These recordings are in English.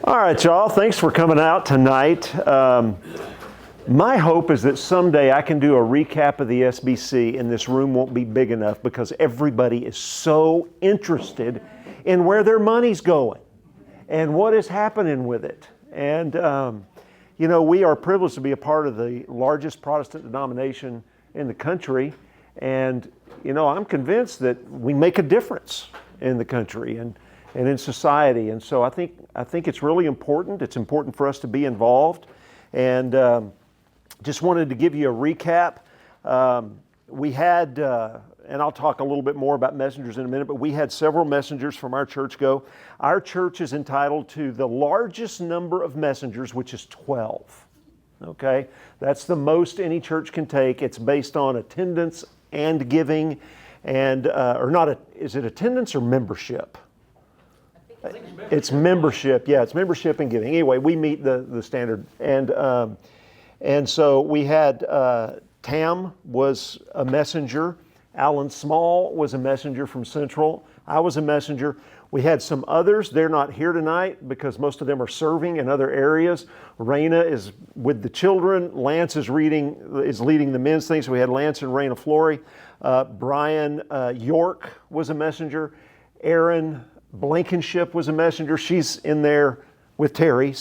All right, y'all. Thanks for coming out tonight. My hope is that someday I can do a recap of the SBC and this room won't be big enough because everybody is so interested in where their money's going and what is happening with it. And, we are privileged to be a part of the largest Protestant denomination in the country. And, I'm convinced that we make a difference in the country and in society. And so I think it's really important. It's important for us to be involved. And just wanted to give you a recap. We had, and I'll talk a little bit more about messengers in a minute, but we had several messengers from our church go. Our church is entitled to the largest number of messengers, which is 12. Okay? That's the most any church can take. It's based on attendance and giving, and, is it attendance or membership? It's membership. Yeah, it's membership and giving. Anyway, we meet the standard. And so we had Tam was a messenger. Alan Small was a messenger from Central. I was a messenger. We had some others. They're not here tonight because most of them are serving in other areas. Raina is with the children. Lance is leading the men's thing. So we had Lance and Raina Flory. Brian York was a messenger. Erin Blankenship was a messenger. She's in there with Terry,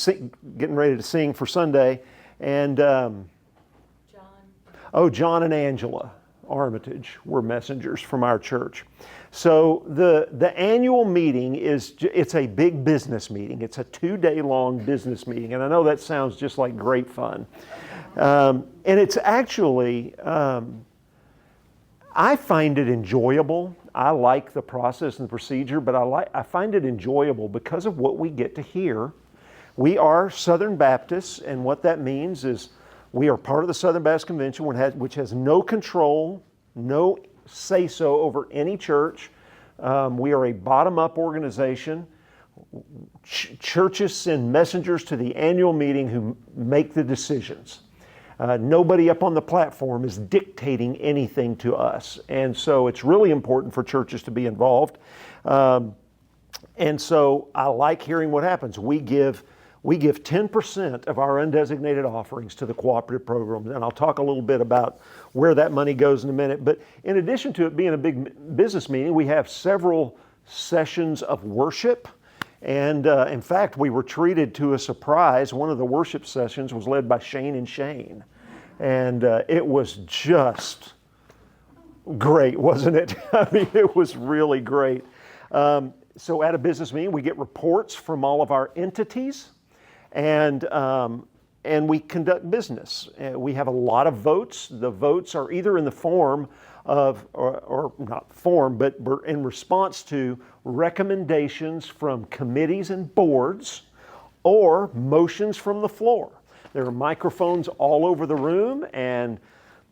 getting ready to sing for Sunday. And John and Angela Armitage were messengers from our church. So the annual meeting it's a big business meeting. It's a 2-day long business meeting. And I know that sounds just like great fun. And it's actually, I find it enjoyable. I like the process and the procedure, but I find it enjoyable because of what we get to hear. We are Southern Baptists, and what that means is we are part of the Southern Baptist Convention, which has no control, no say-so over any church. We are a bottom-up organization. Churches send messengers to the annual meeting who make the decisions. Nobody up on the platform is dictating anything to us. And so it's really important for churches to be involved. And so I like hearing what happens. We give 10% of our undesignated offerings to the cooperative programs. And I'll talk a little bit about where that money goes in a minute. But in addition to it being a big business meeting, we have several sessions of worship. And in fact, we were treated to a surprise. One of the worship sessions was led by Shane and Shane. And it was just great, wasn't it? I mean, it was really great. So at a business meeting, we get reports from all of our entities, and we conduct business. We have a lot of votes. The votes are either in the form of, or not form, but in response to recommendations from committees and boards or motions from the floor. There are microphones all over the room, and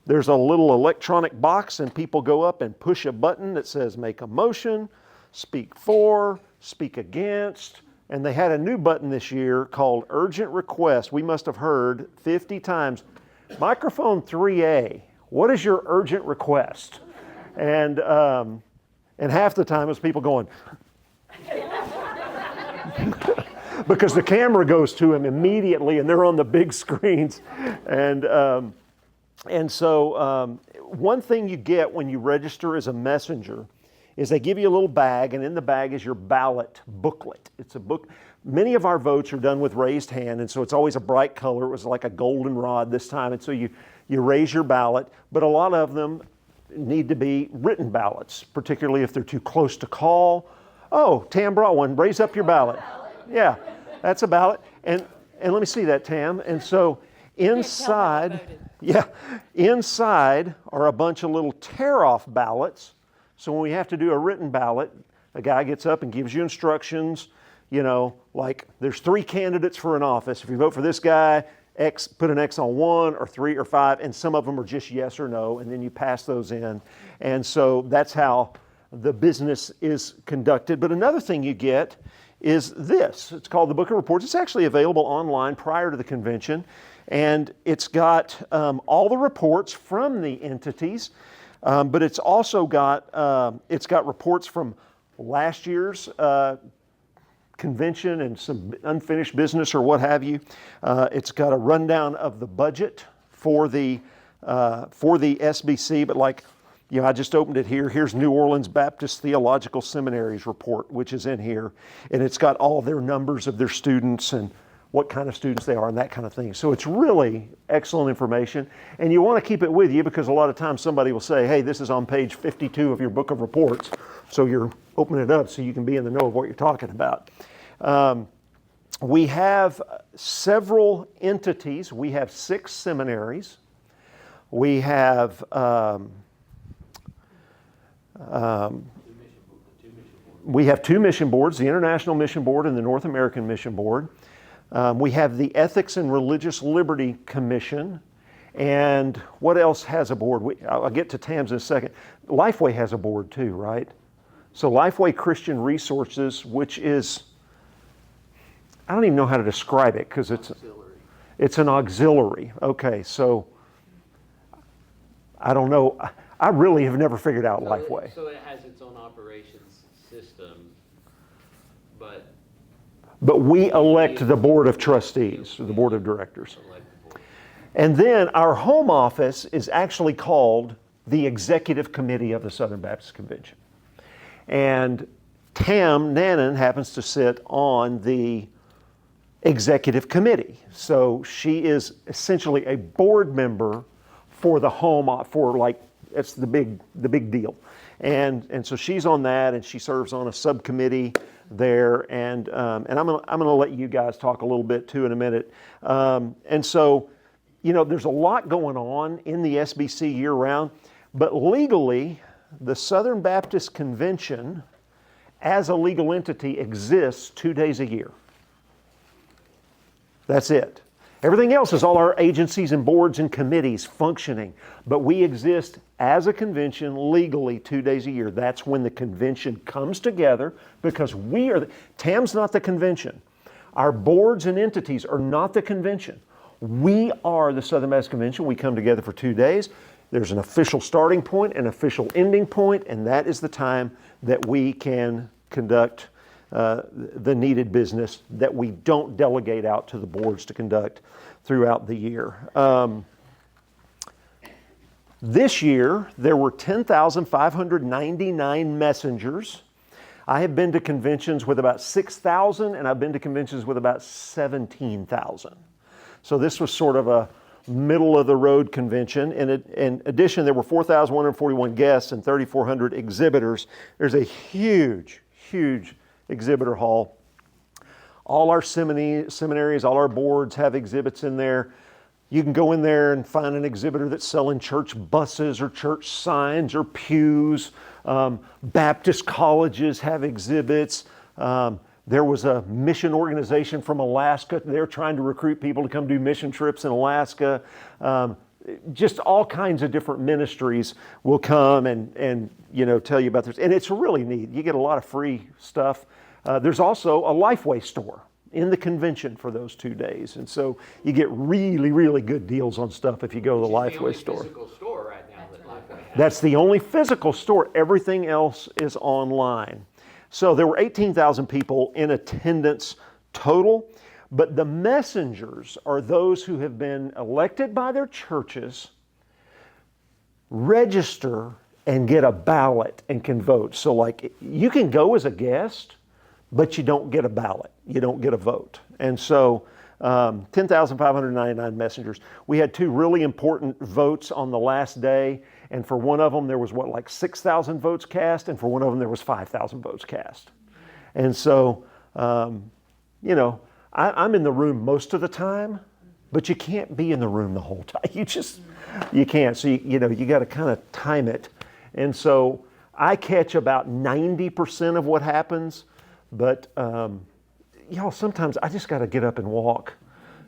there's a little electronic box, and people go up and push a button that says make a motion, speak for, speak against. And they had a new button this year called urgent request. We must have heard 50 times, microphone 3A, what is your urgent request? And half the time it was people going, because the camera goes to them immediately and they're on the big screens. And so one thing you get when you register as a messenger is they give you a little bag, and in the bag is your ballot booklet. It's a book. Many of our votes are done with raised hand, and so it's always a bright color. It was like a goldenrod this time, and so you raise your ballot, but a lot of them need to be written ballots, particularly if they're too close to call. Oh, Tam brought one. Raise up your ballot. Yeah, that's a ballot. And let me see that, Tam. And so inside are a bunch of little tear-off ballots. So when we have to do a written ballot, a guy gets up and gives you instructions, like there's 3 candidates for an office. If you vote for this guy, X, put an X on 1 or 3 or 5, and some of them are just yes or no, and then you pass those in. And so that's how the business is conducted. But another thing you get is this. It's called the Book of Reports. It's actually available online prior to the convention, and it's got all the reports from the entities. But it's also got reports from last year's convention and some unfinished business or what have you. It's got a rundown of the budget for the SBC, but like, I just opened it here. Here's New Orleans Baptist Theological Seminary's report, which is in here. And it's got all their numbers of their students and what kind of students they are and that kind of thing. So it's really excellent information. And you want to keep it with you because a lot of times somebody will say, hey, this is on page 52 of your book of reports. So you're opening it up so you can be in the know of what you're talking about. We have several entities. We have 6 seminaries. We have we have 2 mission boards, the International Mission Board and the North American Mission Board. We have the Ethics and Religious Liberty Commission. And what else has a board? I'll get to TAMS in a second. Lifeway has a board too, right? So Lifeway Christian Resources, which is, I don't even know how to describe it because it's an auxiliary. Okay, so I don't know. I really have never figured out Lifeway. So it has its own operations system, but we elect the board of trustees, or the board of directors. And then our home office is actually called the Executive Committee of the Southern Baptist Convention. And Tam Nannon happens to sit on the Executive Committee. So she is essentially a board member for the home, for like, it's the big deal. And so she's on that, and she serves on a subcommittee there. And I'm gonna let you guys talk a little bit too in a minute. And so, there's a lot going on in the SBC year round, but legally, the Southern Baptist Convention as a legal entity exists 2 days a year. That's it. Everything else is all our agencies and boards and committees functioning, but we exist as a convention legally 2 days a year. That's when the convention comes together because TAM's not the convention. Our boards and entities are not the convention. We are the Southern Baptist Convention. We come together for 2 days. There's an official starting point, an official ending point, and that is the time that we can conduct the needed business that we don't delegate out to the boards to conduct throughout the year. This year, there were 10,599 messengers. I have been to conventions with about 6,000, and I've been to conventions with about 17,000. So this was sort of a middle-of-the-road convention. In addition, there were 4,141 guests and 3,400 exhibitors. There's a huge, huge exhibitor hall. All our seminaries, all our boards have exhibits in there. You can go in there and find an exhibitor that's selling church buses or church signs or pews. Baptist colleges have exhibits. There was a mission organization from Alaska. They're trying to recruit people to come do mission trips in Alaska. Just all kinds of different ministries will come and tell you about this. And it's really neat. You get a lot of free stuff. There's also a Lifeway store in the convention for those 2 days. And so you get really, really good deals on stuff if you go to the Lifeway store. Physical store right now that Lifeway has. That's the only physical store. Everything else is online. So there were 18,000 people in attendance total, but the messengers are those who have been elected by their churches, register, and get a ballot and can vote. So like you can go as a guest, but you don't get a ballot. You don't get a vote. And so 10,599 messengers. We had 2 really important votes on the last day. And for one of them, there was 6,000 votes cast. And for one of them, there was 5,000 votes cast. And so, I'm in the room most of the time, but you can't be in the room the whole time. You can't. So, you got to kind of time it. And so I catch about 90% of what happens. But, sometimes I just got to get up and walk.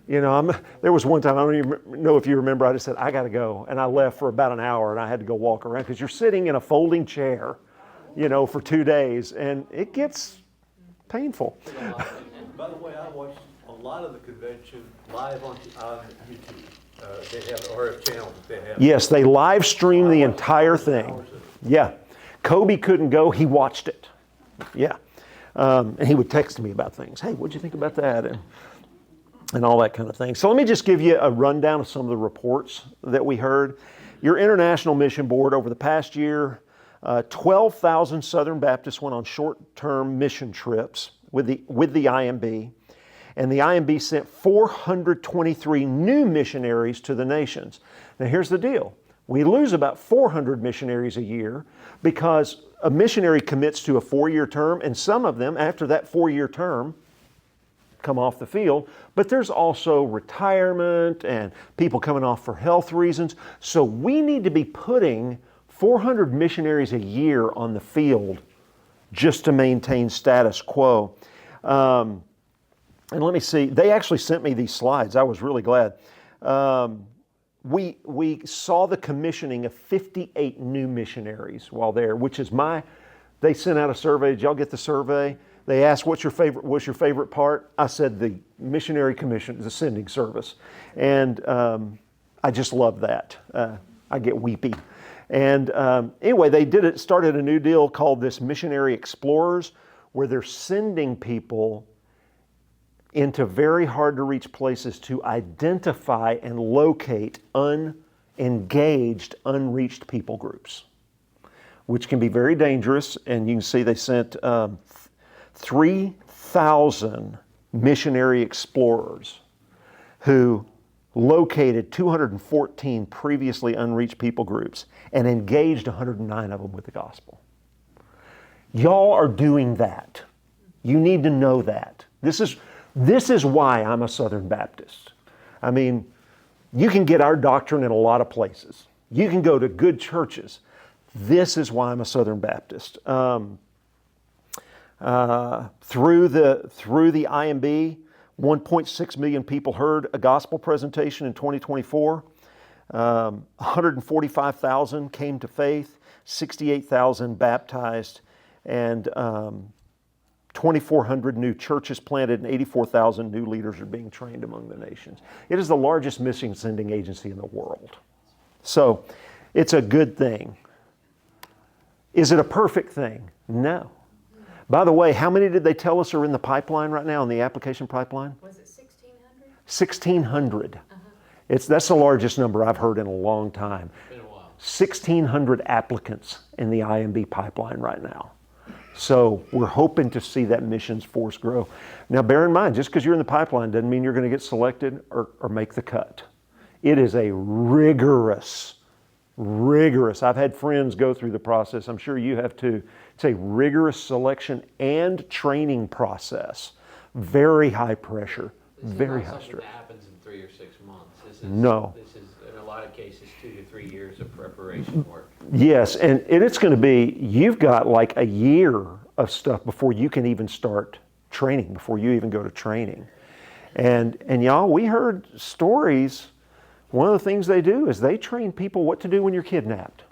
There was one time, I don't even know if you remember, I just said, I got to go. And I left for about an hour and I had to go walk around because you're sitting in a folding chair, for 2 days and it gets painful. By the way, I watched a lot of the convention live on YouTube. They have an RF channel that they have. Yes, they live stream the entire thing. Yeah. Kobe couldn't go, he watched it. Yeah. And he would text me about things. Hey, what'd you think about that? And all that kind of thing. So let me just give you a rundown of some of the reports that we heard. Your International Mission Board, over the past year, 12,000 Southern Baptists went on short-term mission trips with the IMB. And the IMB sent 423 new missionaries to the nations. Now here's the deal. We lose about 400 missionaries a year because a missionary commits to a 4-year term, and some of them, after that 4-year term, come off the field. But there's also retirement and people coming off for health reasons. So we need to be putting 400 missionaries a year on the field just to maintain status quo. And let me see, they actually sent me these slides. I was really glad. We saw the commissioning of 58 new missionaries while there, which is they sent out a survey. Did y'all get the survey? They asked, what's your favorite part? I said the missionary commission, the sending service. And I just love that. I get weepy. And anyway, they started a new deal called this Missionary Explorers, where they're sending people into very hard to reach places to identify and locate unengaged, unreached people groups, which can be very dangerous. And you can see they sent 3,000 missionary explorers who located 214 previously unreached people groups and engaged 109 of them with the gospel. Y'all are doing that. You need to know that. This is why I'm a Southern Baptist. I mean, you can get our doctrine in a lot of places. You can go to good churches. This is why I'm a Southern Baptist. Through the IMB, 1.6 million people heard a gospel presentation in 2024. 145,000 came to faith, 68,000 baptized, and 2,400 new churches planted, and 84,000 new leaders are being trained among the nations. It is the largest mission sending agency in the world. So it's a good thing. Is it a perfect thing? No. By the way, how many did they tell us are in the pipeline right now, in the application pipeline? Was it 1,600? 1,600. That's the largest number I've heard in a long time. Been a while. 1,600 applicants in the IMB pipeline right now. So we're hoping to see that missions force grow. Now bear in mind, just because you're in the pipeline doesn't mean you're going to get selected or make the cut. It is a rigorous, I've had friends go through the process. I'm sure you have too. It's a rigorous selection and training process. Very high pressure, very high stress. This is not something that happens in 3 or 6 months. This is in a lot of cases 2 to 3 years of preparation work. Yes, and it's going to be, you've got like a year of stuff before you can even start training, before you even go to training. And y'all, we heard stories. One of the things they do is they train people what to do when you're kidnapped,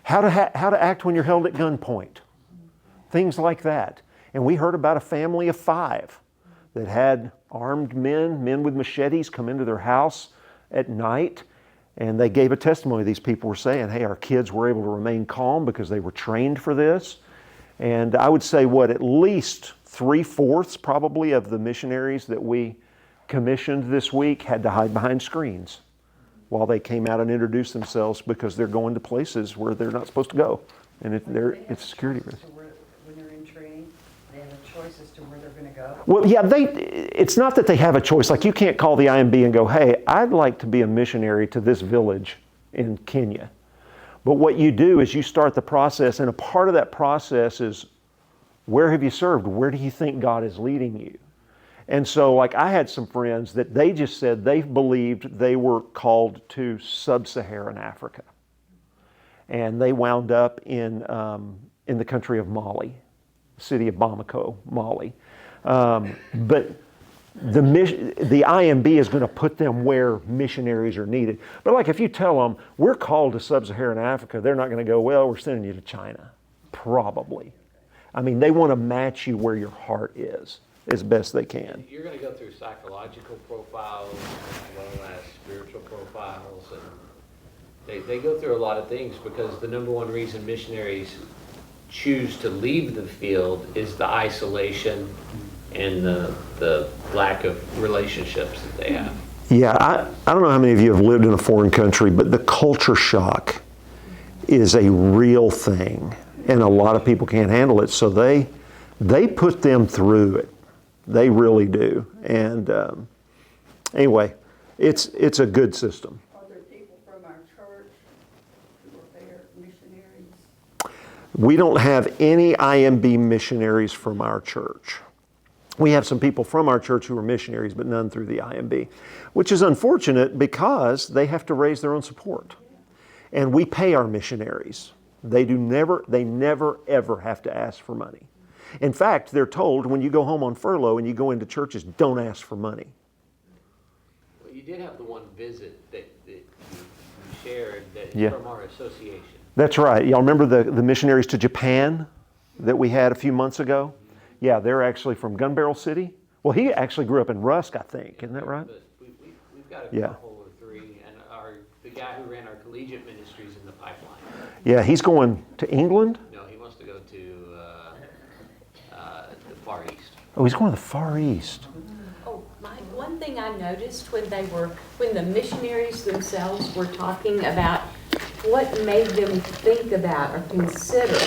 how to act when you're held at gunpoint, things like that. And we heard about a family of 5 that had armed men with machetes come into their house at night, and they gave a testimony. These people were saying, hey, our kids were able to remain calm because they were trained for this. And I would say, at least 3/4 probably of the missionaries that we commissioned this week had to hide behind screens while they came out and introduced themselves, because they're going to places where they're not supposed to go. And it's a security risk. When they're in training, they have a choice as to where they're going to go? Well, yeah, it's not that they have a choice. Like, you can't call the IMB and go, hey, I'd like to be a missionary to this village in Kenya. But what you do is you start the process, and a part of that process is, where have you served? Where do you think God is leading you? And so, like, I had some friends that they just said they believed they were called to sub-Saharan Africa. And they wound up in the country of Mali, the city of Bamako, Mali. But the IMB is going to put them where missionaries are needed. But like, if you tell them, we're called to sub-Saharan Africa, they're not going to go, well, we're sending you to China. Probably. I mean, they want to match you where your heart is as best they can. You're going to go through psychological profiles as well as spiritual profiles, and they go through a lot of things, because the number one reason missionaries choose to leave the field is the isolation and the lack of relationships that they have. Yeah, I don't know how many of you have lived in a foreign country, but the culture shock is a real thing, and a lot of people can't handle it, so they put them through it. They really do. And anyway, it's a good system. Are there people from our church who are there, missionaries? We don't have any IMB missionaries from our church. We have some people from our church who are missionaries, but none through the IMB, which is unfortunate because they have to raise their own support. And we pay our missionaries. They never ever have to ask for money. In fact, they're told when you go home on furlough and you go into churches, don't ask for money. Well, you did have the one visit that you shared that is Yeah. from our association. That's right. Y'all remember the missionaries to Japan that we had a few months ago? Yeah, they're actually from Gun Barrel City. Well, he actually grew up in Rusk, I think. Isn't that right? But we've got a Yeah. couple or three, and the guy who ran our collegiate ministries in the pipeline. Yeah, he's going to England. No, he wants to go to the Far East. Oh, he's going to the Far East. Oh, one thing I noticed when the missionaries themselves were talking about what made them think about or consider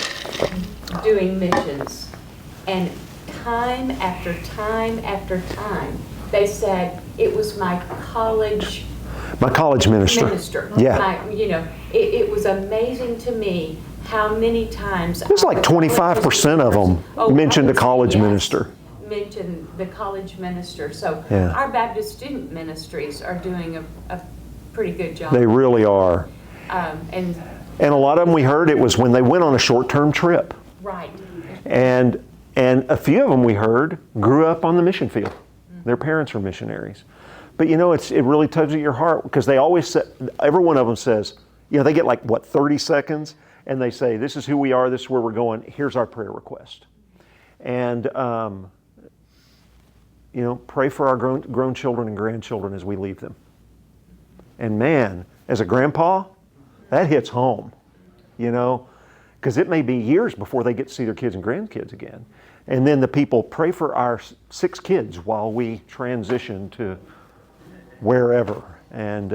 doing missions, and time after time after time, they said, it was my college My college minister. Yeah. It was amazing to me how many times. It's like 25% of them mentioned a college minister. Mentioned the college minister. So Yeah. our Baptist student ministries are doing a pretty good job. They really are. And And a lot of them, we heard it was when they went on a short-term trip. right. And a few of them, we heard, grew up on the mission field. Their parents were missionaries. But it really tugs at your heart because they always say, every one of them says, they get 30 seconds, and they say, this is who we are, this is where we're going, here's our prayer request. And, pray for our grown children and grandchildren as we leave them. And man, as a grandpa, that hits home, because it may be years before they get to see their kids and grandkids again. And then the people pray for our 6 kids while we transition to wherever. And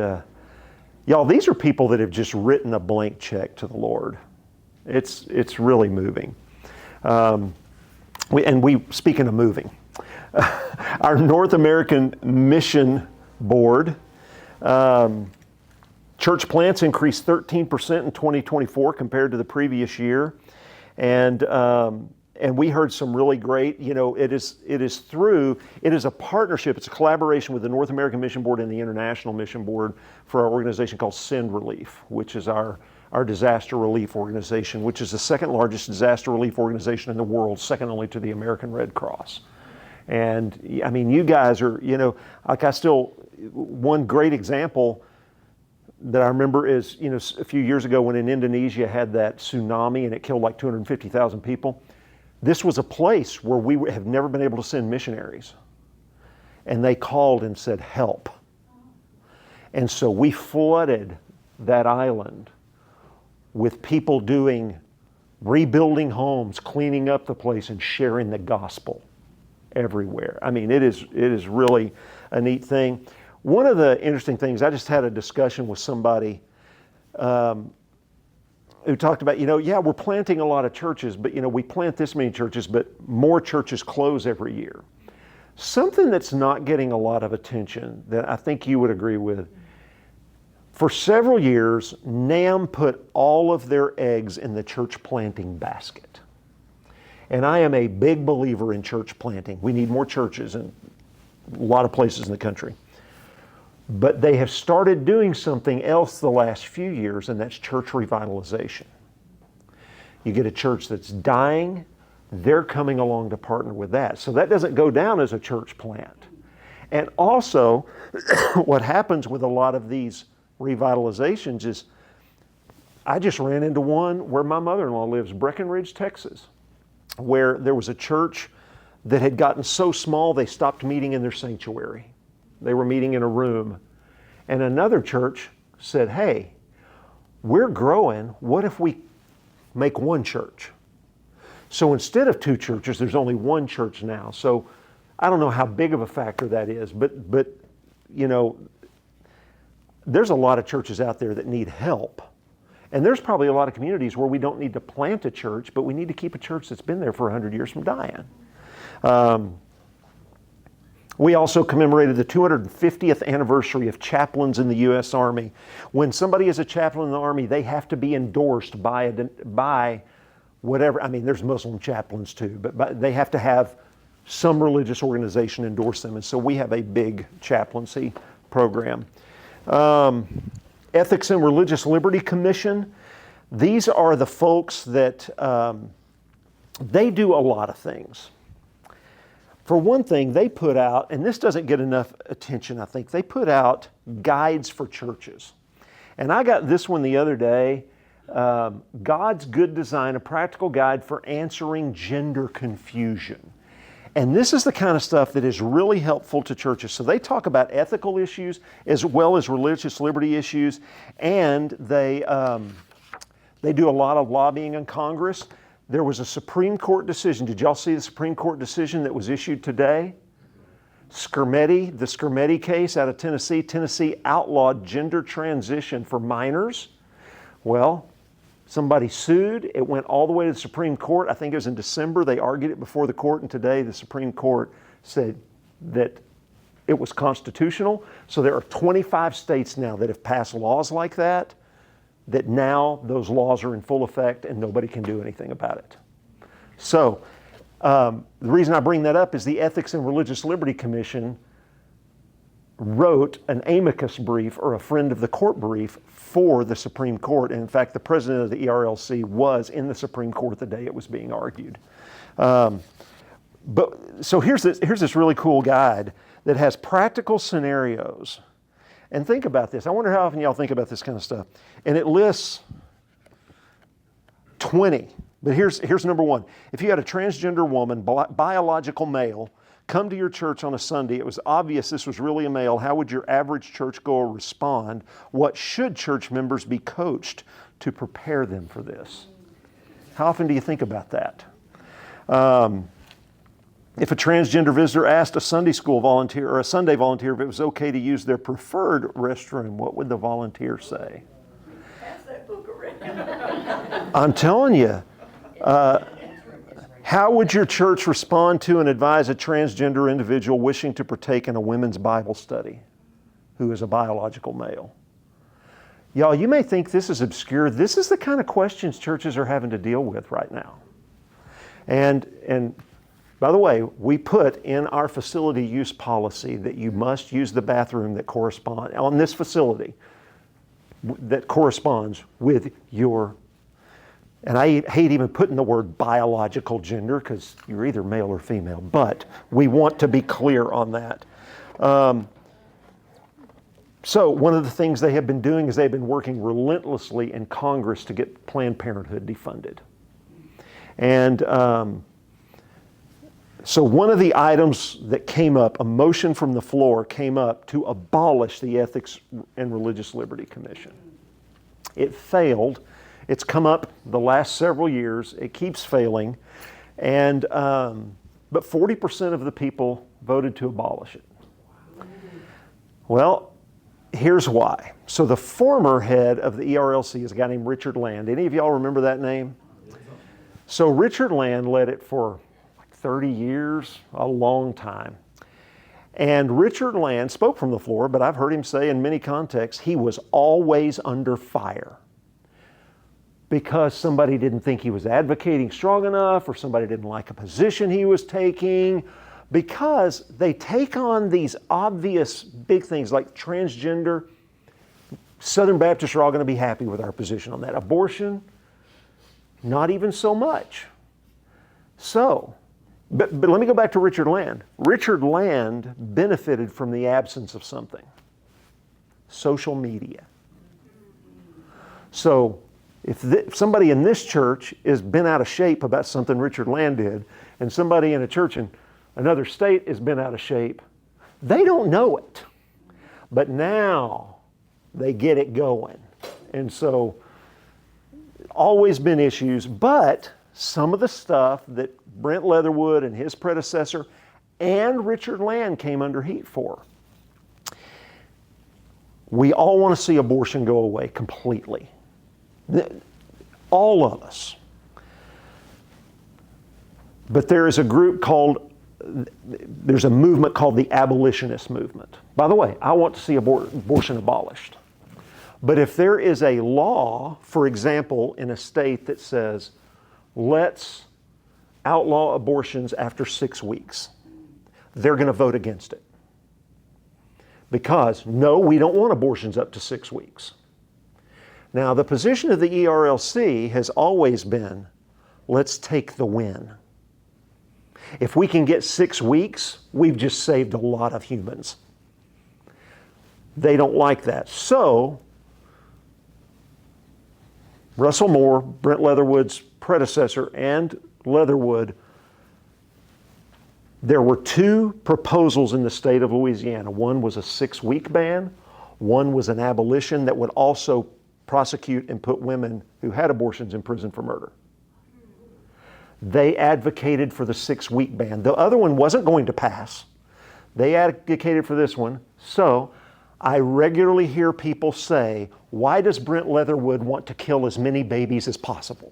y'all, these are people that have just written a blank check to the Lord. It's really moving. Speaking of moving, our North American Mission Board, church plants increased 13% in 2024 compared to the previous year. And we heard some really great, it is a partnership, it's a collaboration with the North American Mission Board and the International Mission Board for our organization called Send Relief, which is our disaster relief organization, which is the second largest disaster relief organization in the world, second only to the American Red Cross. And I mean, you guys are, one great example that I remember is, a few years ago when in Indonesia had that tsunami and it killed like 250,000 people. This was a place where we have never been able to send missionaries. And they called and said, help. And so we flooded that island with people rebuilding homes, cleaning up the place, and sharing the gospel everywhere. I mean, it is really a neat thing. One of the interesting things, I just had a discussion with somebody who talked about, we're planting a lot of churches, but we plant this many churches, but more churches close every year. Something that's not getting a lot of attention that I think you would agree with, for several years, NAM put all of their eggs in the church planting basket. And I am a big believer in church planting. We need more churches in a lot of places in the country. But they have started doing something else the last few years, and that's church revitalization. You get a church that's dying, they're coming along to partner with that. So that doesn't go down as a church plant. And also, what happens with a lot of these revitalizations is, I just ran into one where my mother-in-law lives, Breckenridge, Texas, where there was a church that had gotten so small they stopped meeting in their sanctuary. They were meeting in a room. And another church said, hey, we're growing. What if we make one church? So instead of 2 churches, there's only 1 church now. So I don't know how big of a factor that is, but you know, there's a lot of churches out there that need help. And there's probably a lot of communities where we don't need to plant a church, but we need to keep a church that's been there for 100 years from dying. We also commemorated the 250th anniversary of chaplains in the U.S. Army. When somebody is a chaplain in the Army, they have to be endorsed by whatever. I mean, there's Muslim chaplains too, but they have to have some religious organization endorse them. And so we have a big chaplaincy program. Ethics and Religious Liberty Commission. These are the folks that they do a lot of things. For one thing, they put out, and this doesn't get enough attention, I think, they put out guides for churches. And I got this one the other day, God's Good Design, a practical guide for answering gender confusion. And this is the kind of stuff that is really helpful to churches. So they talk about ethical issues as well as religious liberty issues, and they do a lot of lobbying in Congress. There was a Supreme Court decision. Did y'all see the Supreme Court decision that was issued today? Skermeti, the Skermeti case out of Tennessee. Tennessee outlawed gender transition for minors. Well, somebody sued. It went all the way to the Supreme Court. I think it was in December. They argued it before the court, and today the Supreme Court said that it was constitutional. So there are 25 states now that have passed laws like that now those laws are in full effect and nobody can do anything about it. So the reason I bring that up is the Ethics and Religious Liberty Commission wrote an amicus brief or a friend of the court brief for the Supreme Court. And in fact, the president of the ERLC was in the Supreme Court the day it was being argued. So here's this really cool guide that has practical scenarios. And think about this. I wonder how often y'all think about this kind of stuff. And it lists 20. But here's number 1. If you had a transgender woman, biological male, come to your church on a Sunday, it was obvious this was really a male, how would your average churchgoer respond? What should church members be coached to prepare them for this? How often do you think about that? If a transgender visitor asked a Sunday school volunteer or a Sunday volunteer if it was okay to use their preferred restroom, what would the volunteer say? Pass that book around. I'm telling you. How would your church respond to and advise a transgender individual wishing to partake in a women's Bible study who is a biological male? Y'all, you may think this is obscure. This is the kind of questions churches are having to deal with right now. And by the way, we put in our facility use policy that you must use the bathroom that corresponds, on this facility, that corresponds with your, and I hate even putting the word biological gender because you're either male or female, but we want to be clear on that. So one of the things they have been doing is they've been working relentlessly in Congress to get Planned Parenthood defunded. And so one of the items that came up, a motion from the floor came up to abolish the Ethics and Religious Liberty Commission. It failed. It's come up the last several years. It keeps failing. And but 40% of the people voted to abolish it. Well, here's why. So the former head of the ERLC is a guy named Richard Land. Any of y'all remember that name? So Richard Land led it for 30 years, a long time. And Richard Land spoke from the floor, but I've heard him say in many contexts, he was always under fire because somebody didn't think he was advocating strong enough, or somebody didn't like a position he was taking, because they take on these obvious big things like transgender. Southern Baptists are all going to be happy with our position on that. Abortion, not even so much. So, but let me go back to Richard Land. Richard Land benefited from the absence of something. Social media. So if somebody in this church is bent out of shape about something Richard Land did, and somebody in a church in another state is bent out of shape, they don't know it. But now they get it going. And so always been issues, but some of the stuff that Brent Leatherwood and his predecessor and Richard Land came under heat for. We all want to see abortion go away completely. All of us. But there is a group there's a movement called the abolitionist movement. By the way, I want to see abortion abolished. But if there is a law, for example, in a state that says, let's outlaw abortions after 6 weeks, they're going to vote against it. Because, no, we don't want abortions up to 6 weeks. Now, the position of the ERLC has always been, let's take the win. If we can get 6 weeks, we've just saved a lot of humans. They don't like that. So, Russell Moore, Brent Leatherwood's predecessor, and Leatherwood, there were 2 proposals in the state of Louisiana. One was a 6-week ban. One was an abolition that would also prosecute and put women who had abortions in prison for murder. They advocated for the 6-week ban. The other one wasn't going to pass. They advocated for this one. So I regularly hear people say, why does Brent Leatherwood want to kill as many babies as possible?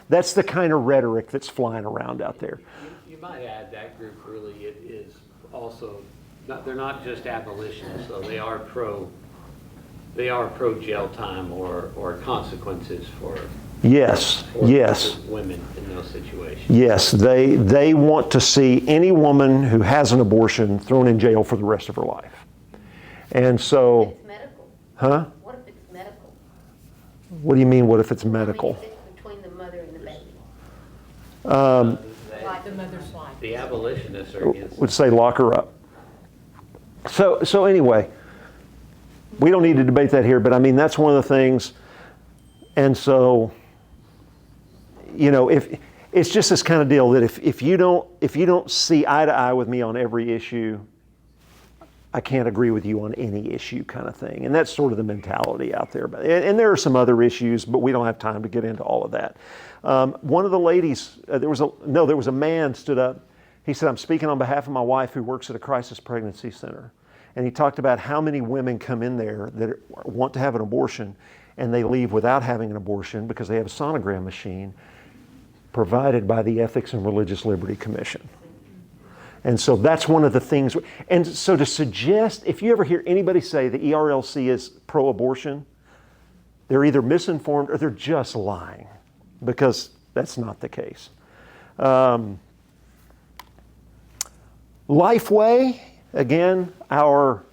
That's the kind of rhetoric that's flying around out there. You might add that group really is also, they're not just abolitionists, though. They are pro jail time or consequences for Yes, yes. women in those situations. Yes, they want to see any woman who has an abortion thrown in jail for the rest of her life. And so, It's medical. huh? What if it's medical? What do you mean, what if it's medical? I mean, if it's between the mother and the baby. Like the mother's life. The abolitionists are against. Would say lock her up. So anyway, we don't need to debate that here, but I mean, that's one of the things. And so, you know, if it's just this kind of deal that if you don't see eye to eye with me on every issue, I can't agree with you on any issue kind of thing. And that's sort of the mentality out there. And there are some other issues, but we don't have time to get into all of that. One of the ladies, there was a man stood up. He said, I'm speaking on behalf of my wife who works at a crisis pregnancy center. And he talked about how many women come in there that want to have an abortion and they leave without having an abortion because they have a sonogram machine provided by the Ethics and Religious Liberty Commission. And so that's one of the things. And so to suggest, if you ever hear anybody say the ERLC is pro-abortion, they're either misinformed or they're just lying, because that's not the case. Lifeway, again, our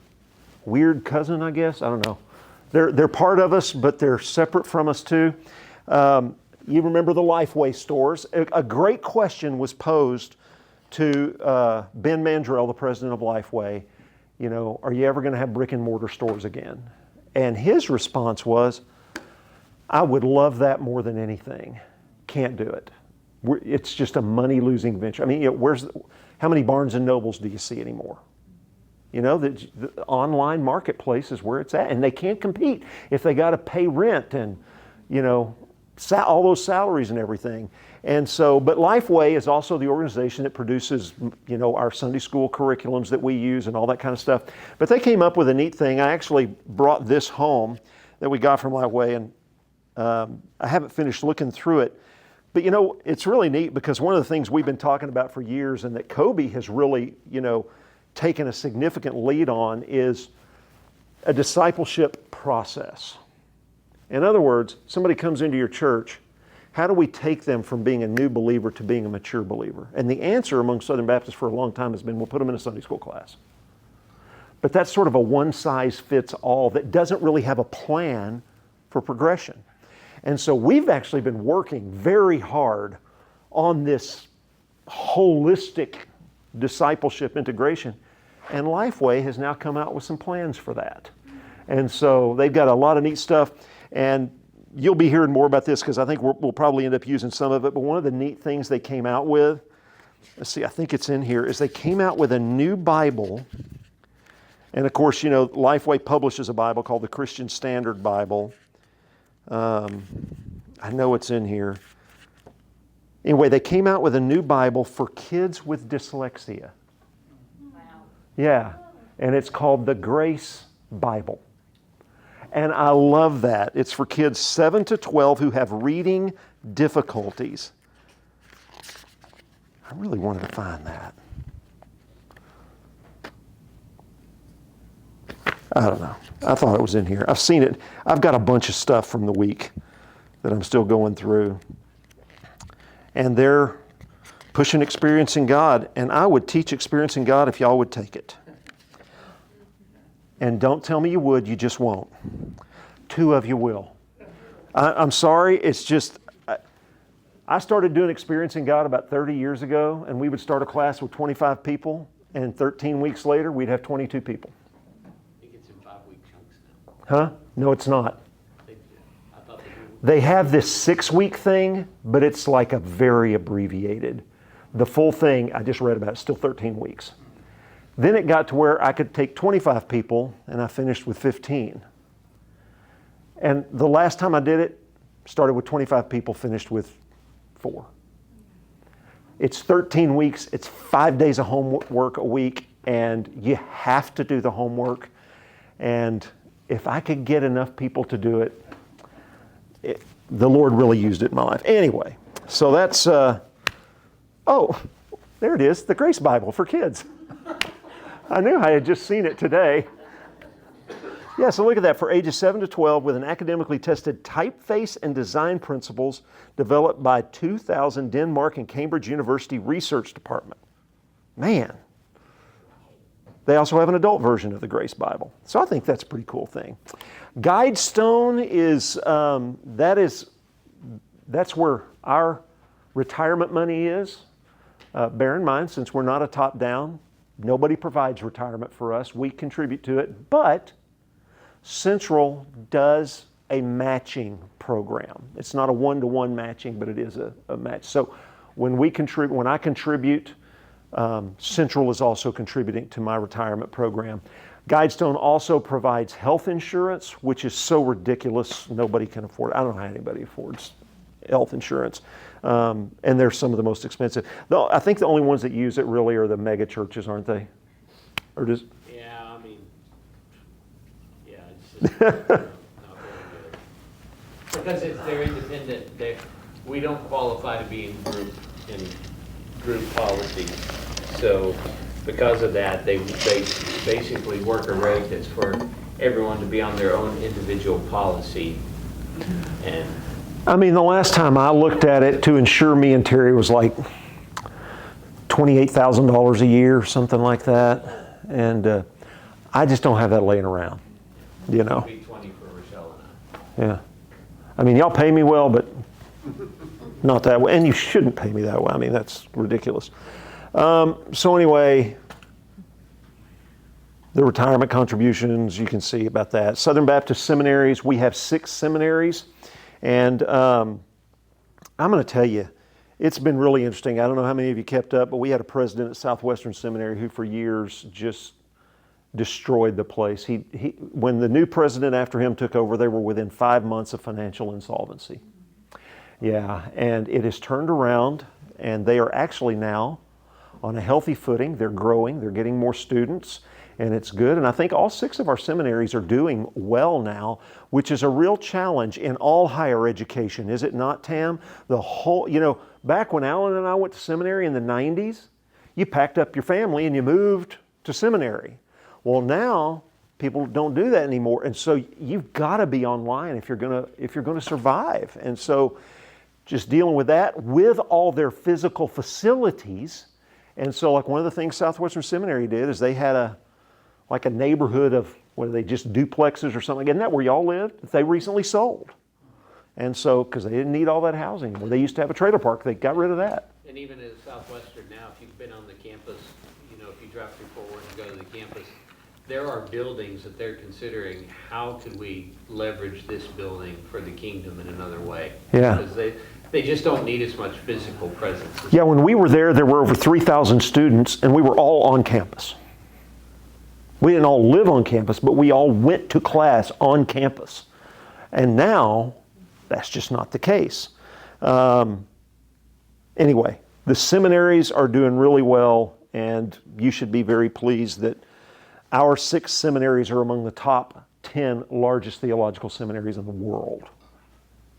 weird cousin, I guess. I don't know. They're part of us, but they're separate from us too. You remember the Lifeway stores. A great question was posed to Ben Mandrell, the president of Lifeway. You know, are you ever going to have brick and mortar stores again? And his response was, I would love that more than anything. Can't do it. It's just a money-losing venture. I mean, you know, how many Barnes and Nobles do you see anymore? You know, the online marketplace is where it's at, and they can't compete if they got to pay rent and, you know, all those salaries and everything. And so, but Lifeway is also the organization that produces, you know, our Sunday school curriculums that we use and all that kind of stuff. But they came up with a neat thing. I actually brought this home that we got from Lifeway, and I haven't finished looking through it. But, you know, it's really neat because one of the things we've been talking about for years and that Kobe has really, you know, taken a significant lead on is a discipleship process. In other words, somebody comes into your church, how do we take them from being a new believer to being a mature believer? And the answer among Southern Baptists for a long time has been, we'll put them in a Sunday school class. But that's sort of a one-size-fits-all that doesn't really have a plan for progression. And so we've actually been working very hard on this holistic discipleship integration, and Lifeway has now come out with some plans for that. And so they've got a lot of neat stuff, and you'll be hearing more about this because I think we'll probably end up using some of it. But one of the neat things they came out with, let's see, I think it's in here, is they came out with a new Bible. And of course, you know, Lifeway publishes a Bible called the Christian Standard Bible. I know it's in here. Anyway, they came out with a new Bible for kids with dyslexia. Wow. Yeah, and it's called the Grace Bible. And I love that. It's for kids 7 to 12 who have reading difficulties. I really wanted to find that. I don't know. I thought it was in here. I've seen it. I've got a bunch of stuff from the week that I'm still going through. And they're pushing Experiencing God. And I would teach Experiencing God if y'all would take it. And don't tell me you would, you just won't. 2 of you will. I'm sorry, it's just, I started doing Experiencing God about 30 years ago, and we would start a class with 25 people, and 13 weeks later, we'd have 22 people. I think it's in 5-week chunks now. Huh? No, it's not. I thought they were. They have this 6-week thing, but it's like a very abbreviated. The full thing, I just read about, it's still 13 weeks. Then it got to where I could take 25 people, and I finished with 15. And the last time I did it, started with 25 people, finished with 4. It's 13 weeks, it's 5 days of homework a week, and you have to do the homework. And if I could get enough people to do it, the Lord really used it in my life. Anyway, so that's, oh, there it is, the Grace Bible for kids. I knew I had just seen it today. Yeah, so look at that. For ages 7 to 12, with an academically tested typeface and design principles developed by 2000 Denmark and Cambridge University Research Department. Man. They also have an adult version of the Grace Bible. So I think that's a pretty cool thing. Guidestone is, that's where our retirement money is. Bear in mind, since we're not a top-down, nobody provides retirement for us. We contribute to it, but Central does a matching program. It's not a one-to-one matching, but it is a match. So when I contribute, Central is also contributing to my retirement program. Guidestone also provides health insurance, which is so ridiculous, nobody can afford it. I don't know how anybody affords health insurance. And they're some of the most expensive. Though I think the only ones that use it really are the mega churches, aren't they? Or does Yeah, I mean, yeah, it's just not very good. Because they're independent, we don't qualify to be in group policy. So because of that, they basically work a rate that's for everyone to be on their own individual policy. And I mean, the last time I looked at it to insure me and Terry was like $28,000 a year, something like that. And I just don't have that laying around, you know. it'll be 20 for Rochelle and I. Yeah. I mean, y'all pay me well, but not that way. And you shouldn't pay me that way. I mean, that's ridiculous. So anyway, the retirement contributions, you can see about that. Southern Baptist seminaries, we have 6 seminaries. And I'm going to tell you, it's been really interesting. I don't know how many of you kept up, but we had a president at Southwestern Seminary who for years just destroyed the place. When the new president after him took over, they were within 5 months of financial insolvency. Yeah, and it has turned around, and they are actually now on a healthy footing. They're growing, they're getting more students, and it's good. And I think all 6 of our seminaries are doing well now, which is a real challenge in all higher education, is it not, Tam? The whole, back when Alan and I went to seminary in the 90s, you packed up your family and you moved to seminary. Well, now people don't do that anymore, and so you've got to be online if you're gonna survive. And so, just dealing with that with all their physical facilities. And so, like one of the things Southwestern Seminary did is they had a neighborhood of, what are they, just duplexes or something. Isn't that where y'all lived? That they recently sold. And so, because they didn't need all that housing anymore. They used to have a trailer park. They got rid of that. And even at Southwestern now, if you've been on the campus, if you drive through Fort Worth and go to the campus, there are buildings that they're considering, how could we leverage this building for the kingdom in another way? Yeah. Because they just don't need as much physical presence. Yeah, when we were there were over 3,000 students, and we were all on campus. We didn't all live on campus, but we all went to class on campus. And now, that's just not the case. Anyway, the seminaries are doing really well, and you should be very pleased that our 6 seminaries are among the top 10 largest theological seminaries in the world.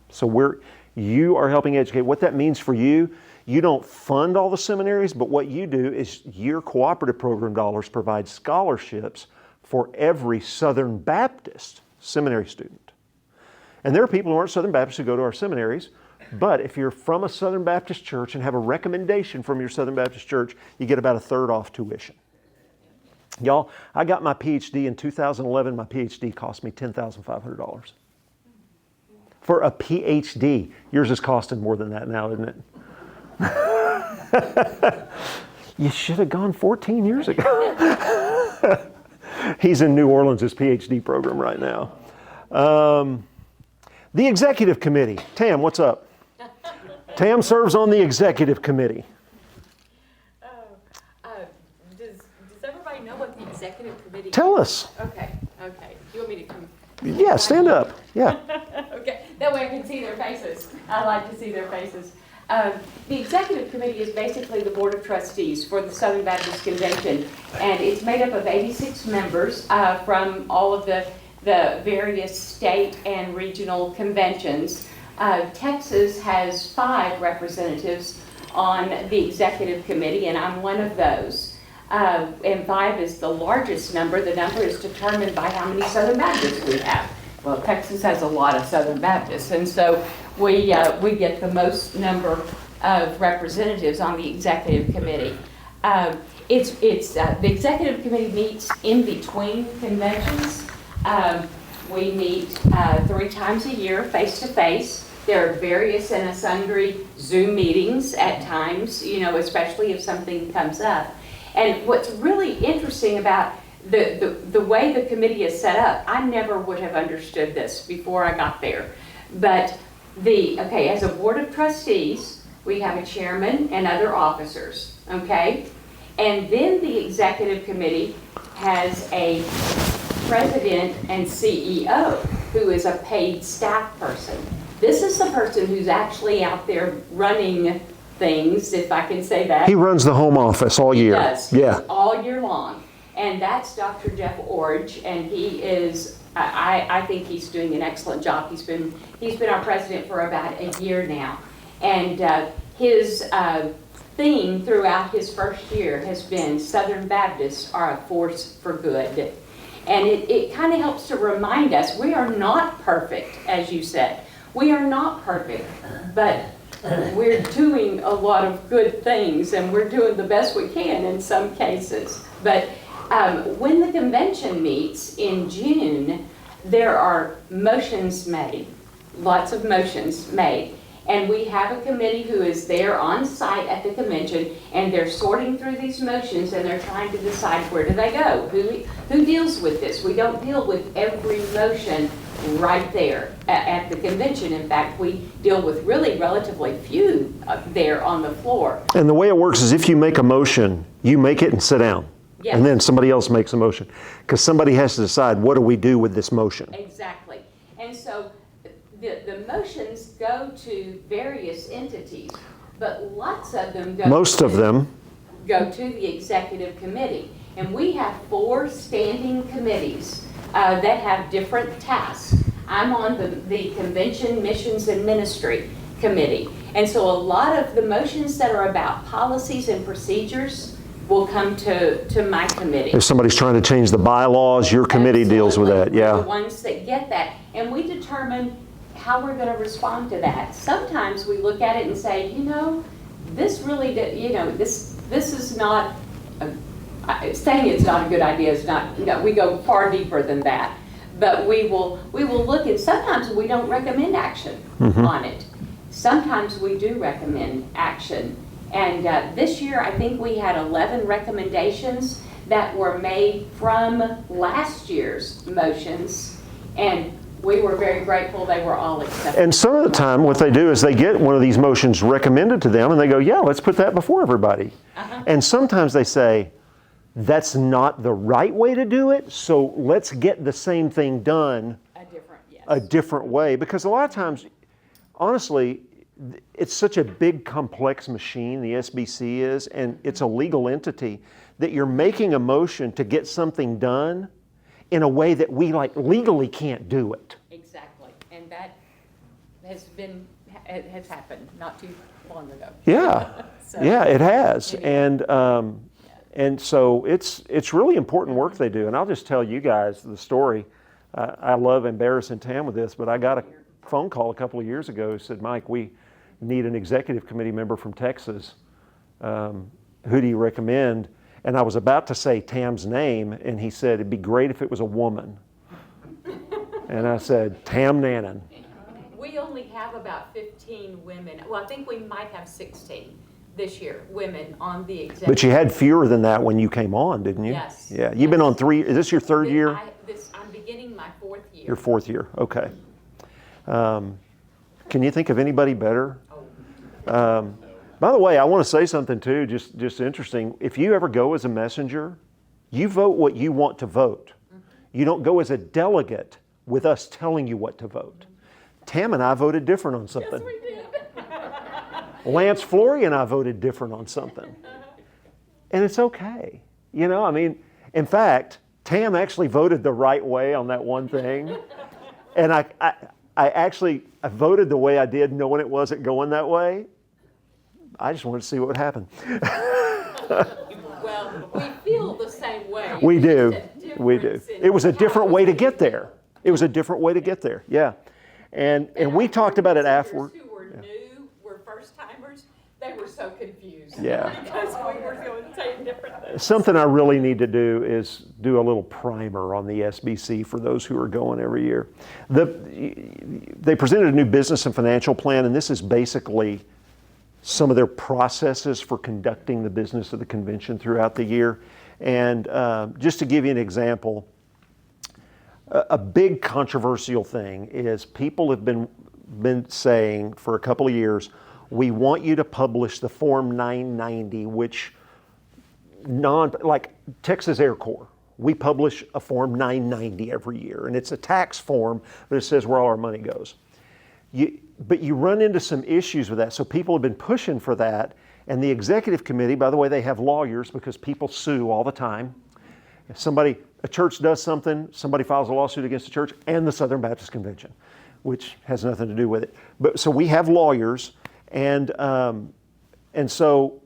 So you are helping educate. What that means for you, you don't fund all the seminaries, but what you do is your cooperative program dollars provide scholarships for every Southern Baptist seminary student. And there are people who aren't Southern Baptists who go to our seminaries, but if you're from a Southern Baptist church and have a recommendation from your Southern Baptist church, you get about 1/3 off tuition. Y'all, I got my PhD in 2011. My PhD cost me $10,500. For a PhD. Yours is costing more than that now, isn't it? You should have gone 14 years ago. He's in New Orleans, his PhD program right now. The executive committee. Tam, what's up? Tam serves on the executive committee. Does everybody know what the executive committee? Tell us. Okay. Do you want me to come? Yeah, stand up. Yeah. Okay, that way I can see their faces. I like to see their faces. The executive committee is basically the board of trustees for the Southern Baptist Convention, and it's made up of 86 members from all of the various state and regional conventions. Texas has 5 representatives on the executive committee, and I'm one of those. And 5 is the largest number. The number is determined by how many Southern Baptists we have. Well, Texas has a lot of Southern Baptists, and so we get the most number of representatives on the executive committee. The executive committee meets in between conventions. We meet 3 times a year, face to face. There are various and sundry Zoom meetings at times, especially if something comes up. And what's really interesting about the way the committee is set up, I never would have understood this before I got there. But as a board of trustees, we have a chairman and other officers, okay? And then the executive committee has a president and CEO who is a paid staff person. This is the person who's actually out there running things, if I can say that. He runs the home office all year. He does. Yeah. All year long. And that's Dr. Jeff Orge, and he is, I think he's doing an excellent job. He's been our president for about a year now. And his theme throughout his first year has been Southern Baptists are a force for good. And it kind of helps to remind us we are not perfect, as you said. We are not perfect, but we're doing a lot of good things, and we're doing the best we can in some cases. But when the convention meets in June, there are motions made, lots of motions made. And we have a committee who is there on site at the convention, and they're sorting through these motions, and they're trying to decide where do they go, who deals with this. We don't deal with every motion right there at the convention. In fact, we deal with really relatively few there on the floor. And the way it works is if you make a motion, you make it and sit down. Yes. And then somebody else makes a motion. Because somebody has to decide, what do we do with this motion? Exactly. And so the motions go to various entities, but lots of them go Go to the executive committee. And we have 4 standing committees that have different tasks. I'm on the Convention, Missions, and Ministry Committee. And so a lot of the motions that are about policies and procedures will come to my committee. If somebody's trying to change the bylaws, your committee deals with that. Absolutely. We're Yeah. the ones that get that. And we determine how we're going to respond to that. Sometimes we look at it and say, this really, this is not, saying it's not a good idea is not, we go far deeper than that. But we will look, and sometimes we don't recommend action on it. Sometimes we do recommend action. And this year, I think we had 11 recommendations that were made from last year's motions, and we were very grateful they were all accepted. And some of the time, what they do is they get one of these motions recommended to them, and they go, yeah, let's put that before everybody. And sometimes they say, that's not the right way to do it, so let's get the same thing done A different, yes. a different way. Because a lot of times, honestly, it's such a big, complex machine, the SBC is, and it's a legal entity, that you're making a motion to get something done in a way that we like legally can't do it. Exactly, and that has happened not too long ago. Yeah, So, yeah, it has, anyway. and so it's really important work they do. And I'll just tell you guys the story. I love embarrassing Tam with this, but I got a phone call a couple of years ago who said, Mike, we need an executive committee member from Texas. Who do you recommend? And I was about to say Tam's name, and he said, it'd be great if it was a woman. And I said, Tam Nannon. We only have about 15 women, well, I think we might have 16 this year, women on the executive. But you had fewer than that when you came on, didn't you? Yes. Yeah, you've been on 3, is this your third year? I'm beginning my 4th year. Your 4th year, okay. Can you think of anybody better? By the way, I want to say something too, just interesting. If you ever go as a messenger, you vote what you want to vote. You don't go as a delegate with us telling you what to vote. Tam and I voted different on something. Yes, we did. Lance Flory and I voted different on something. And it's okay. You know, I mean, in fact, Tam actually voted the right way on that one thing. And I voted the way I did knowing it wasn't going that way. I just wanted to see what would happen. Well, we feel the same way. We It's do. just a We do. difference in It was a different how way to we get do there. It was a different way to get there. Yeah. And we talked about it afterward. Who were new, were first timers, they were so confused. Yeah. Because we were going to say different things. Something I really need to do is do a little primer on the SBC for those who are going every year. They presented a new business and financial plan, and this is basically some of their processes for conducting the business of the convention throughout the year. And just to give you an example, a big controversial thing is people have been saying for a couple of years, we want you to publish the Form 990, which like Texas Air Corps, we publish a Form 990 every year, and it's a tax form, but it says where all our money goes. But you run into some issues with that, so people have been pushing for that, and the executive committee, by the way, they have lawyers because people sue all the time. If a church does something, somebody files a lawsuit against the church and the Southern Baptist Convention, which has nothing to do with it. But so we have lawyers, and so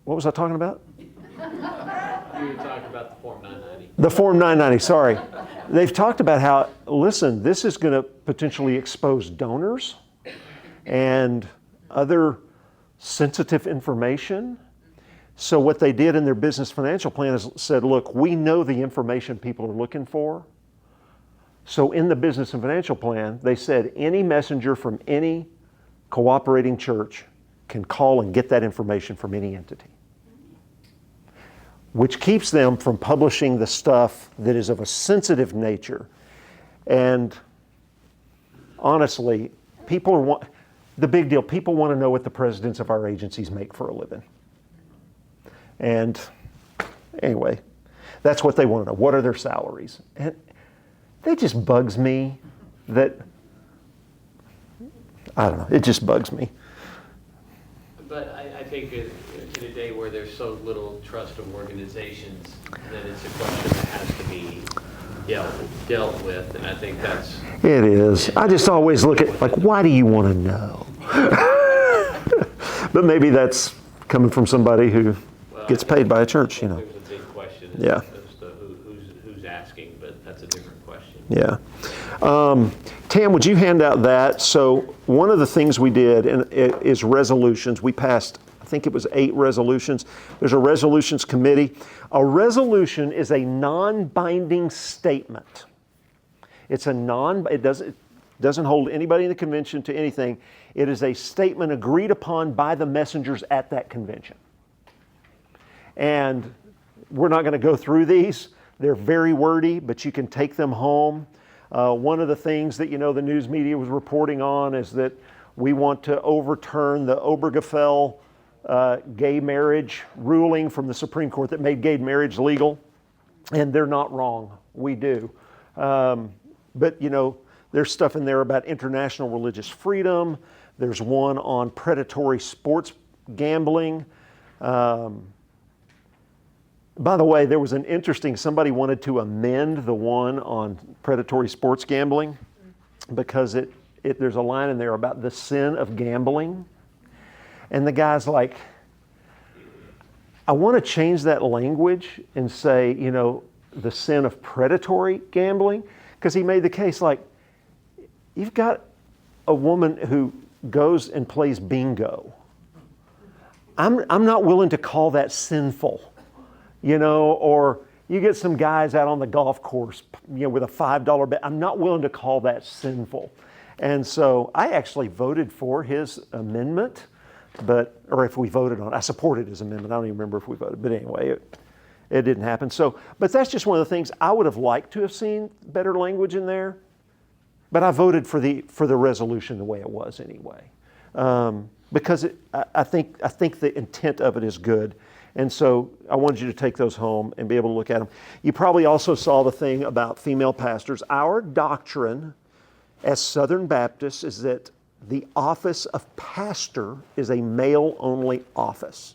what was I talking about? You were talking about the Form 990. The Form 990, sorry. They've talked about how, listen, this is going to potentially expose donors and other sensitive information. So what they did in their business financial plan is said, look, we know the information people are looking for. So in the business and financial plan, they said any messenger from any cooperating church can call and get that information from any entity, which keeps them from publishing the stuff that is of a sensitive nature. And honestly, the big deal, people want to know what the presidents of our agencies make for a living. And anyway, that's what they want to know. What are their salaries? And that just bugs me that, I don't know, it just bugs me. But I think in a day where there's so little trust of organizations, that it's a question that has to be dealt with, and I think that's... It is. I just always look at, like, why do you want to know? But maybe that's coming from somebody who gets paid by a church, you know. There's a big question Yeah. as to who's asking, but that's a different question. Yeah. Tam, would you hand out that? So one of the things we did is resolutions. We passed, I think it was 8 resolutions. There's a resolutions committee. A resolution is a non-binding statement. It doesn't hold anybody in the convention to anything. It is a statement agreed upon by the messengers at that convention. And we're not going to go through these. They're very wordy, but you can take them home. One of the things that the news media was reporting on is that we want to overturn the Obergefell gay marriage ruling from the Supreme Court that made gay marriage legal. And they're not wrong. We do. But There's stuff in there about international religious freedom. There's one on predatory sports gambling. By the way, there was an interesting, somebody wanted to amend the one on predatory sports gambling because there's a line in there about the sin of gambling. And the guy's like, I want to change that language and say, the sin of predatory gambling. Because he made the case like, you've got a woman who goes and plays bingo. I'm not willing to call that sinful, or you get some guys out on the golf course, with a $5 bet. I'm not willing to call that sinful. And so I actually voted for his amendment, or if we voted on it, I supported his amendment. I don't even remember if we voted, but anyway, it didn't happen. So, but that's just one of the things I would have liked to have seen better language in there. But I voted for the resolution the way it was anyway, because I think the intent of it is good, and so I wanted you to take those home and be able to look at them. You probably also saw the thing about female pastors. Our doctrine as Southern Baptists is that the office of pastor is a male-only office.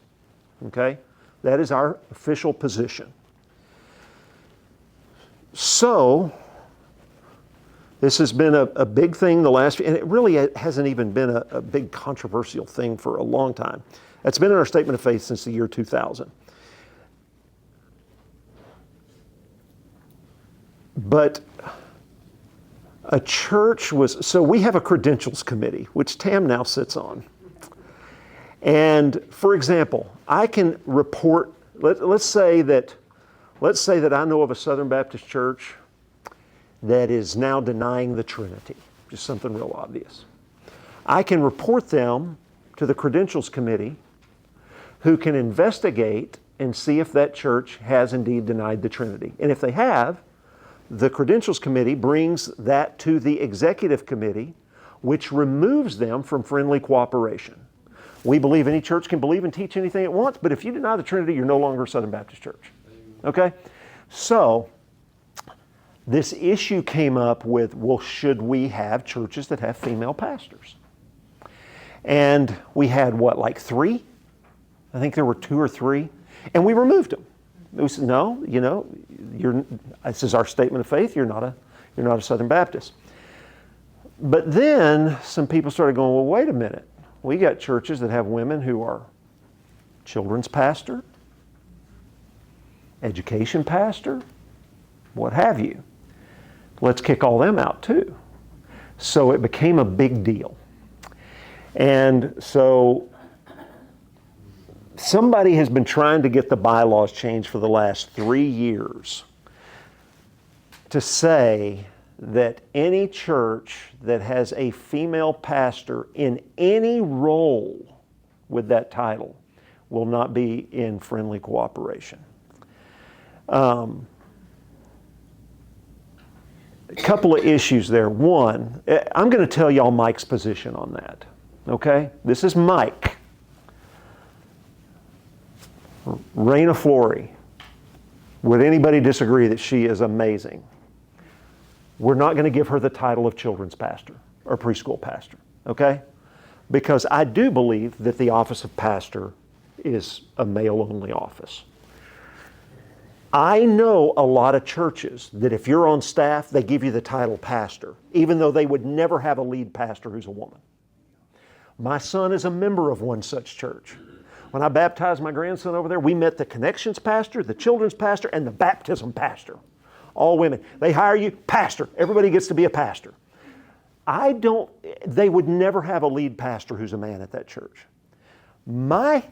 Okay, that is our official position. So, this has been a big thing the last, and it really hasn't even been a big controversial thing for a long time. It's been in our statement of faith since the year 2000. But a church so we have a credentials committee, which Tam now sits on. And for example, I can report, let's say that I know of a Southern Baptist church that is now denying the Trinity, just something real obvious. I can report them to the Credentials Committee, who can investigate and see if that church has indeed denied the Trinity. And if they have, the Credentials Committee brings that to the Executive Committee, which removes them from friendly cooperation. We believe any church can believe and teach anything it wants, but if you deny the Trinity, you're no longer a Southern Baptist church. Okay? So, this issue came up with, well, should we have churches that have female pastors? And we had like 3? I think there were 2 or 3. And we removed them. We said, no, this is our statement of faith. You're not a Southern Baptist. But then some people started going, well, wait a minute. We got churches that have women who are children's pastor, education pastor, what have you. Let's kick all them out too. So it became a big deal. And so somebody has been trying to get the bylaws changed for the last 3 years to say that any church that has a female pastor in any role with that title will not be in friendly cooperation. A couple of issues there. One, I'm going to tell y'all Mike's position on that. Okay? This is Mike. Raina Flory. Would anybody disagree that she is amazing? We're not going to give her the title of children's pastor or preschool pastor. Okay? Because I do believe that the office of pastor is a male-only office. I know a lot of churches that if you're on staff, they give you the title pastor, even though they would never have a lead pastor who's a woman. My son is a member of one such church. When I baptized my grandson over there, we met the connections pastor, the children's pastor, and the baptism pastor. All women. They hire you, pastor. Everybody gets to be a pastor. They would never have a lead pastor who's a man at that church. My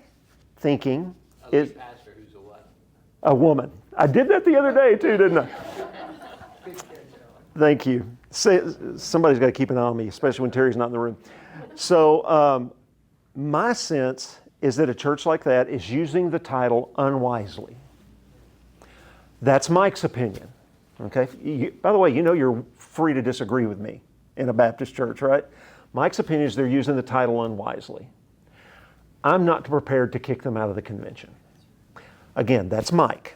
thinking is... A pastor who's a what? A woman. I did that the other day too, didn't I? Thank you. Somebody's got to keep an eye on me, especially when Terry's not in the room. So my sense is that a church like that is using the title unwisely. That's Mike's opinion. Okay. By the way, you're free to disagree with me in a Baptist church, right? Mike's opinion is they're using the title unwisely. I'm not prepared to kick them out of the convention. Again, that's Mike.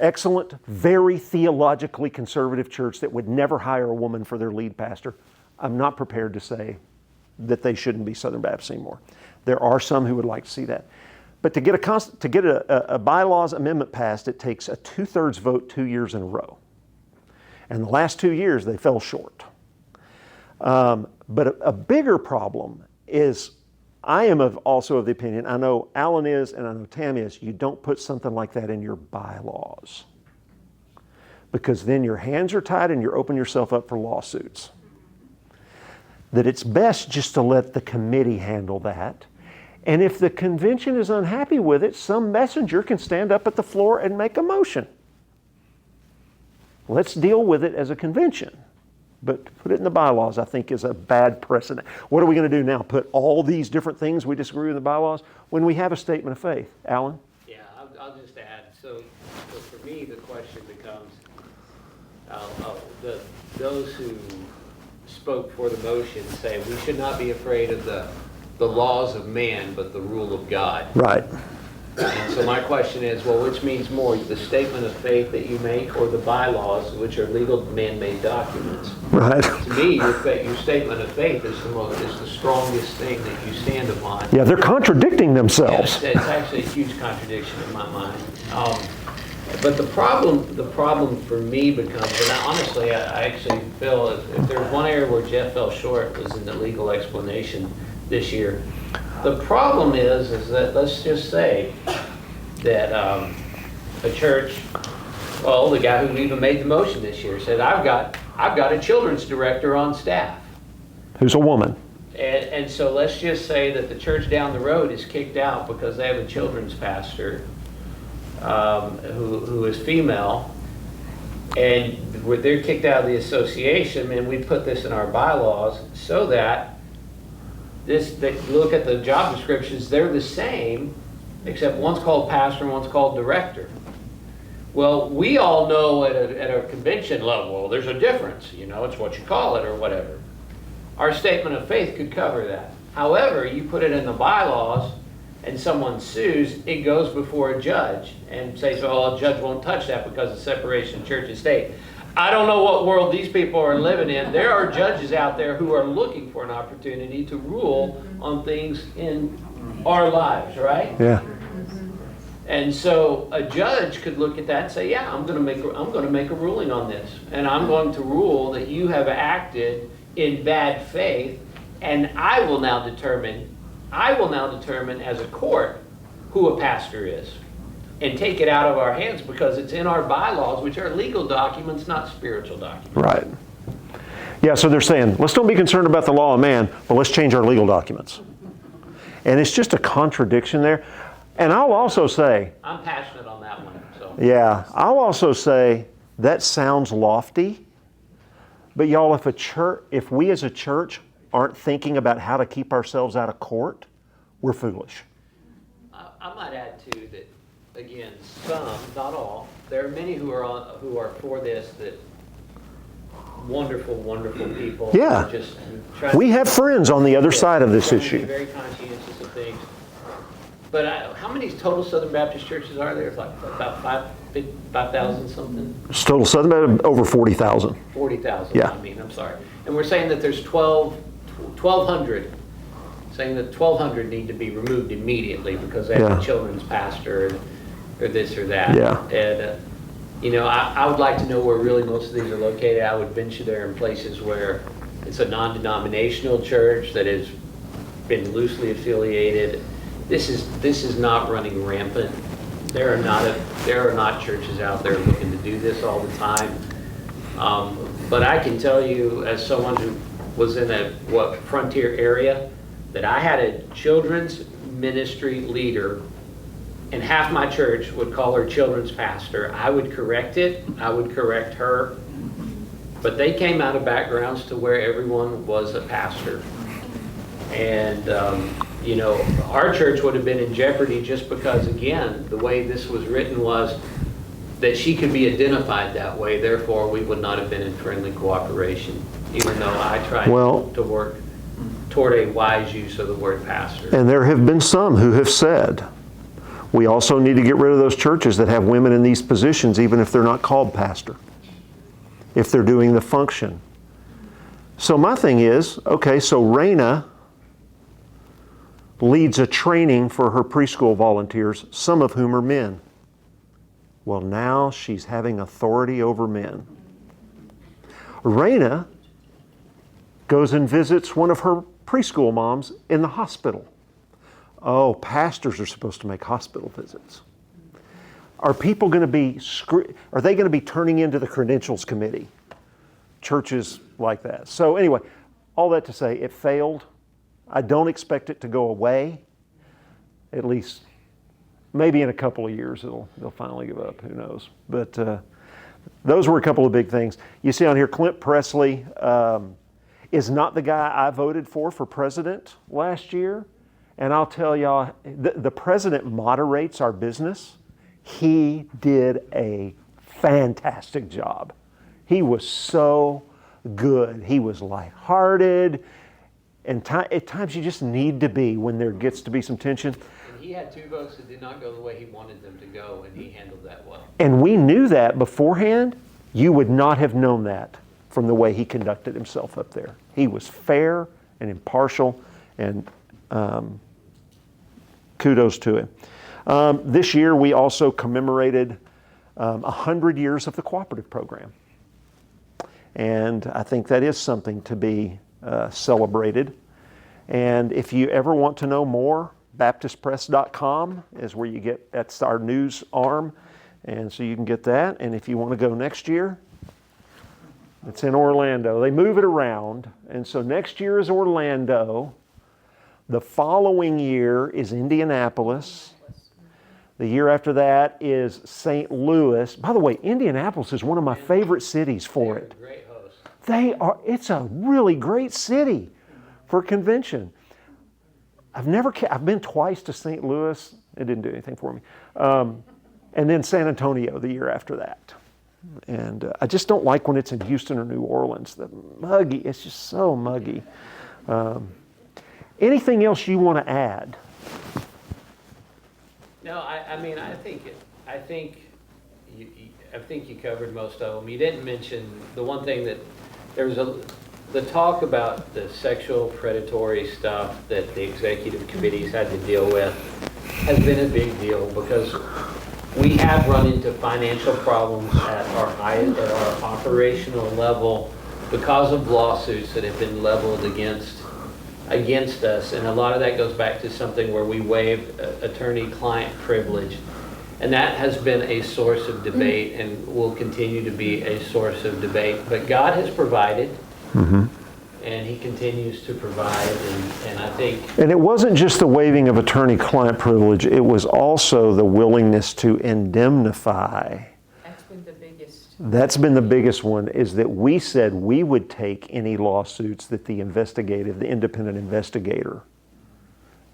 excellent, very theologically conservative church that would never hire a woman for their lead pastor, I'm not prepared to say that they shouldn't be Southern Baptist anymore. There are some who would like to see that. But to get a bylaws amendment passed, it takes a 2/3 vote 2 years in a row. And the last 2 years, they fell short. But a bigger problem is, I am also of the opinion, I know Alan is and I know Tammy is, you don't put something like that in your bylaws. Because then your hands are tied and you're opening yourself up for lawsuits. That it's best just to let the committee handle that. And if the convention is unhappy with it, some messenger can stand up at the floor and make a motion. Let's deal with it as a convention. But to put it in the bylaws, I think, is a bad precedent. What are we going to do now? Put all these different things we disagree with in the bylaws when we have a statement of faith? Alan? Yeah, I'll just add, so for me, the question becomes, those who spoke for the motion say we should not be afraid of the laws of man, but the rule of God. Right. And so my question is, well, which means more, the statement of faith that you make or the bylaws, which are legal man-made documents? Right. To me, your statement of faith is the strongest thing that you stand upon. Yeah, they're contradicting themselves. Yeah, it's actually a huge contradiction in my mind. But the problem for me becomes, and honestly, I actually feel if there's one area where Jeff fell short was in the legal explanation this year. The problem is that, let's just say that a church, well, the guy who even made the motion this year said, I've got a children's director on staff. Who's a woman. And so let's just say that the church down the road is kicked out because they have a children's pastor who is female, and they're kicked out of the association, and we put this in our bylaws so that they look at the job descriptions, they're the same, except one's called pastor and one's called director. Well, we all know at a convention level, there's a difference, it's what you call it or whatever. Our statement of faith could cover that. However, you put it in the bylaws and someone sues, it goes before a judge and says, well, a judge won't touch that because of separation of church and state. I don't know what world these people are living in. There are judges out there who are looking for an opportunity to rule on things in our lives, right? Yeah. And so a judge could look at that and say, yeah, I'm going to make a ruling on this, and I'm going to rule that you have acted in bad faith, and I will now determine as a court who a pastor is, and take it out of our hands because it's in our bylaws, which are legal documents, not spiritual documents. Right. Yeah, so they're saying, let's don't be concerned about the law of man, but let's change our legal documents. And it's just a contradiction there. And I'll also say, I'm passionate on that one. So yeah, I'll also say that sounds lofty, but y'all, if we as a church aren't thinking about how to keep ourselves out of court, we're foolish. I might add too that, again, some, not all, there are many who are for this, that wonderful, wonderful people. Yeah. Just We have friends on the other side of this trying to be issue. very conscientious of things. But how many total Southern Baptist churches are there? It's like about 5,000 something? It's total Southern Baptist, over 40,000. 40,000, Yeah. I'm sorry. And we're saying that there's 1,200, saying that 1,200 need to be removed immediately because they have Yeah. a children's pastor or this or that. Yeah. And, I would like to know where really most of these are located. I would venture there in places where it's a non-denominational church that has been loosely affiliated. This is not running rampant. There are not churches out there looking to do this all the time. But I can tell you, as someone who was in a frontier area, that I had a children's ministry leader, and half my church would call her children's pastor. I would correct it. I would correct her. But they came out of backgrounds to where everyone was a pastor. And, our church would have been in jeopardy just because, again, the way this was written was that she could be identified that way. Therefore, we would not have been in friendly cooperation, even though I tried to work toward a wise use of the word pastor. And there have been some who have said, We also need to get rid of those churches that have women in these positions, even if they're not called pastor, if they're doing the function. So my thing is, okay, so Raina leads a training for her preschool volunteers, some of whom are men. Well, now she's having authority over men. Raina goes and visits one of her preschool moms in the hospital. Oh, pastors are supposed to make hospital visits. Are people going to be, are they going to be turning into the credentials committee? Churches like that. So anyway, all that to say, it failed. I don't expect it to go away. At least, maybe in a couple of years they'll finally give up. Who knows? But those were a couple of big things. You see on here, Clint Presley is not the guy I voted for president last year. And I'll tell y'all, the president moderates our business. He did a fantastic job. He was so good. He was lighthearted. And at times you just need to be when there gets to be some tension. And he had 2 votes that did not go the way he wanted them to go, and he handled that well. And we knew that beforehand. You would not have known that from the way he conducted himself up there. He was fair and impartial, and kudos to him. This year we also commemorated 100 years of the cooperative program. And I think that is something to be celebrated. And if you ever want to know more, BaptistPress.com is where you get, that's our news arm. And so you can get that. And if you want to go next year, it's in Orlando. They move it around. And so next year is Orlando. The following year is Indianapolis. The year after that is St. Louis. By the way, Indianapolis is one of my favorite cities for it. Great host. It's a really great city for a convention. I've been twice to St. Louis. It didn't do anything for me. And then San Antonio the year after that. And I just don't like when it's in Houston or New Orleans. It's just so muggy. Anything else you want to add? No, I mean, I think you covered most of them. You didn't mention the one thing that there was the talk about the sexual predatory stuff that the executive committees had to deal with has been a big deal because we have run into financial problems at our operational level because of lawsuits that have been leveled against us, and a lot of that goes back to something where we waived attorney-client privilege, and that has been a source of debate and will continue to be a source of debate. But God has provided, and He continues to provide, and I think... And it wasn't just the waiving of attorney-client privilege, it was also the willingness to indemnify. That's been the biggest one, is that we said we would take any lawsuits that the independent investigator.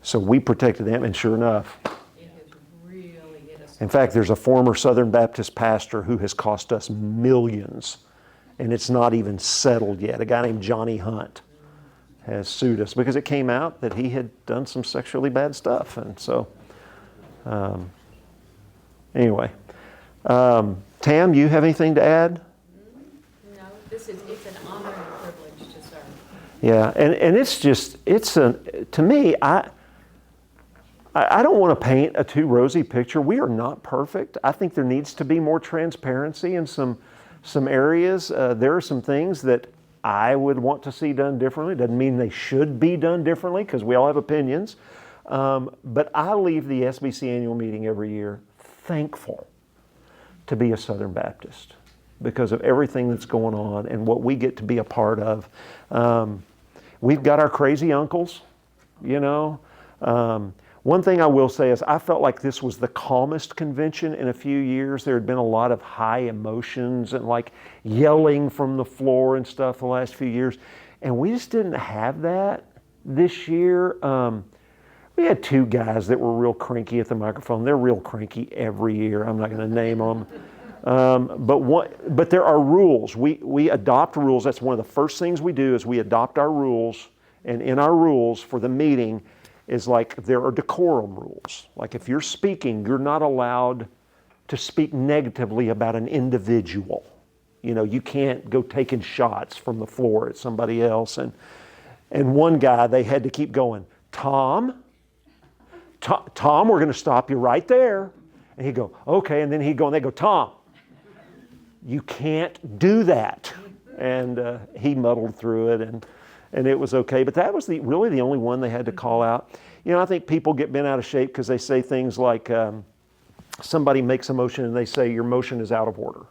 So we protected them, and sure enough. It has really hit us. In fact, there's a former Southern Baptist pastor who has cost us millions, and it's not even settled yet. A guy named Johnny Hunt has sued us because it came out that he had done some sexually bad stuff. And so, anyway. Tam, you have anything to add? No, it's an honor and a privilege to serve. Yeah, and to me, I don't want to paint a too rosy picture. We are not perfect. I think there needs to be more transparency in some areas. There are some things that I would want to see done differently. Doesn't mean they should be done differently because we all have opinions. But I leave the SBC annual meeting every year thankful to be a Southern Baptist because of everything that's going on and what we get to be a part of. We've got our crazy uncles, you know. One thing I will say is I felt like this was the calmest convention in a few years. There had been a lot of high emotions and like yelling from the floor and stuff the last few years. And we just didn't have that this year. We had 2 guys that were real cranky at the microphone. They're real cranky every year. I'm not going to name them. But there are rules. We adopt rules. That's one of the first things we do is we adopt our rules. And in our rules for the meeting is like there are decorum rules. Like if you're speaking, you're not allowed to speak negatively about an individual. You know, you can't go taking shots from the floor at somebody else. And one guy, they had to keep going, Tom, we're going to stop you right there. And he'd go, okay. And then he'd go, and they go, Tom, you can't do that. And he muddled through it, and it was okay. But that was really the only one they had to call out. You know, I think people get bent out of shape because they say things like, somebody makes a motion and they say, your motion is out of order.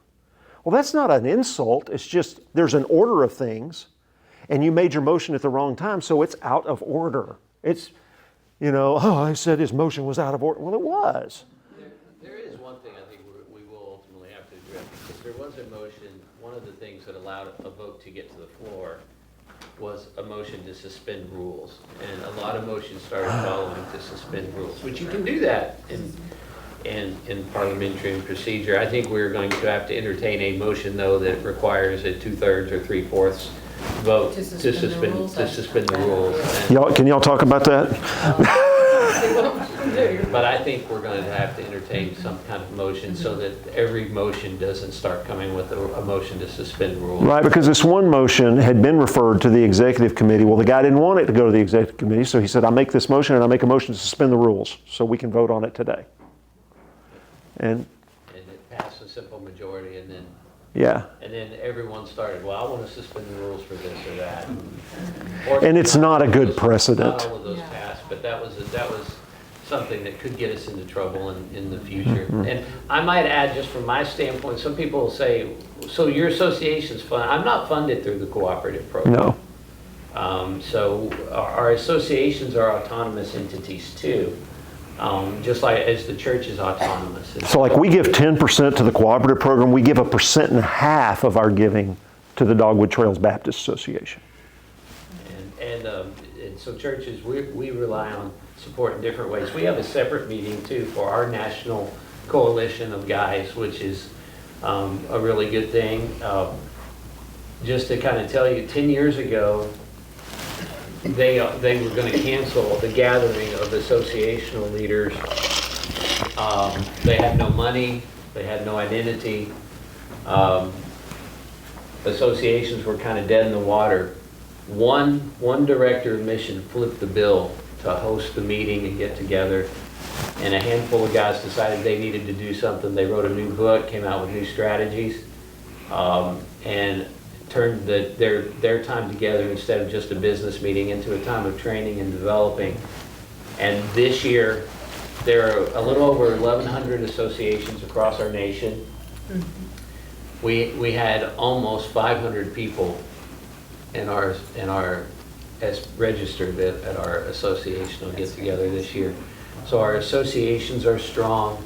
Well, that's not an insult. It's just there's an order of things, and you made your motion at the wrong time, so it's out of order. It's, you know, oh, I said his motion was out of order. Well, it was. There is one thing I think we will ultimately have to address, because there was a motion, one of the things that allowed a vote to get to the floor was a motion to suspend rules. And a lot of motions started following to suspend rules, which you can do that in parliamentary procedure. I think we're going to have to entertain a motion, though, that requires a 2/3 or 3/4 vote to suspend the rules. Can y'all talk about that? But I think we're going to have to entertain some kind of motion so that every motion doesn't start coming with a motion to suspend rules. Right, because this one motion had been referred to the executive committee. Well, the guy didn't want it to go to the executive committee, so he said, I'll make this motion and I'll make a motion to suspend the rules so we can vote on it today. And it passed a simple majority, and then yeah. And then everyone started, well, I want to suspend the rules for this or that. And it's not a good precedent. Not all of those passed, but that was something that could get us into trouble in the future. Mm-hmm. And I might add, just from my standpoint, some people will say, so your association's funded. I'm not funded through the cooperative program. No. So our associations are autonomous entities too. Just like as the church is autonomous. So like we give 10% to the cooperative program, we give 1.5% of our giving to the Dogwood Trails Baptist Association. And so churches, we rely on support in different ways. We have a separate meeting too for our national coalition of guys, which is a really good thing. Just to kind of tell you, 10 years ago, they were going to cancel the gathering of associational leaders. They had no money, they had no identity. Associations were kind of dead in the water. One director of mission flipped the bill to host the meeting and get together, and a handful of guys decided they needed to do something. They wrote a new book, came out with new strategies, and turned their time together, instead of just a business meeting, into a time of training and developing. And this year, there are a little over 1,100 associations across our nation. We had almost 500 people as registered at our associational get-together this year. So our associations are strong,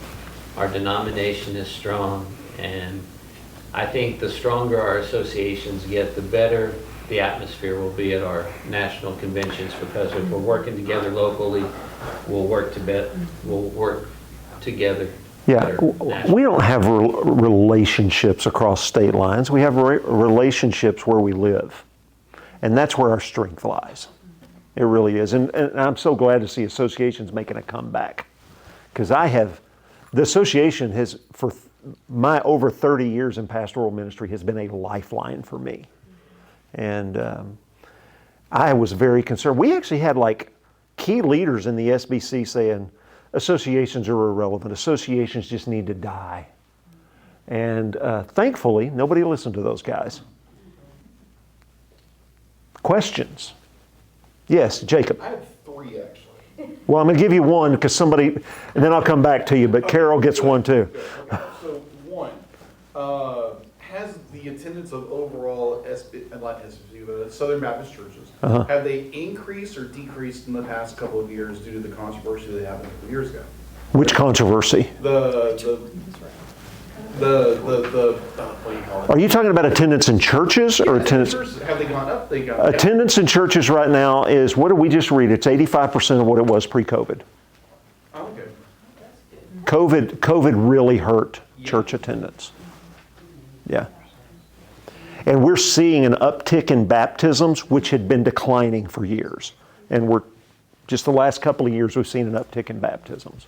our denomination is strong, and I think the stronger our associations get, the better the atmosphere will be at our national conventions, because if we're working together locally, we'll work together. Yeah, better we don't have relationships across state lines. We have relationships where we live. And that's where our strength lies. It really is. And I'm so glad to see associations making a comeback. Because the association has, for my over 30 years in pastoral ministry, has been a lifeline for me. And I was very concerned. We actually had like key leaders in the SBC saying, associations are irrelevant. Associations just need to die. And thankfully, nobody listened to those guys. Questions? Yes, Jacob. I have 3 actually. Well, I'm going to give you one because somebody, and then I'll come back to you, but Carol gets one too. Okay. So 1, has the attendance of overall Southern Baptist churches, have they increased or decreased in the past couple of years due to the controversy that happened a couple of years ago? Which controversy? What do you call it? Are you talking about attendance in churches or attendance? Have they gone up? They gone down? Attendance in churches right now is, what did we just read? It's 85% of what it was pre-COVID. Oh, okay. COVID really hurt church attendance. Yeah. And we're seeing an uptick in baptisms, which had been declining for years. And we're Just the last couple of years, we've seen an uptick in baptisms.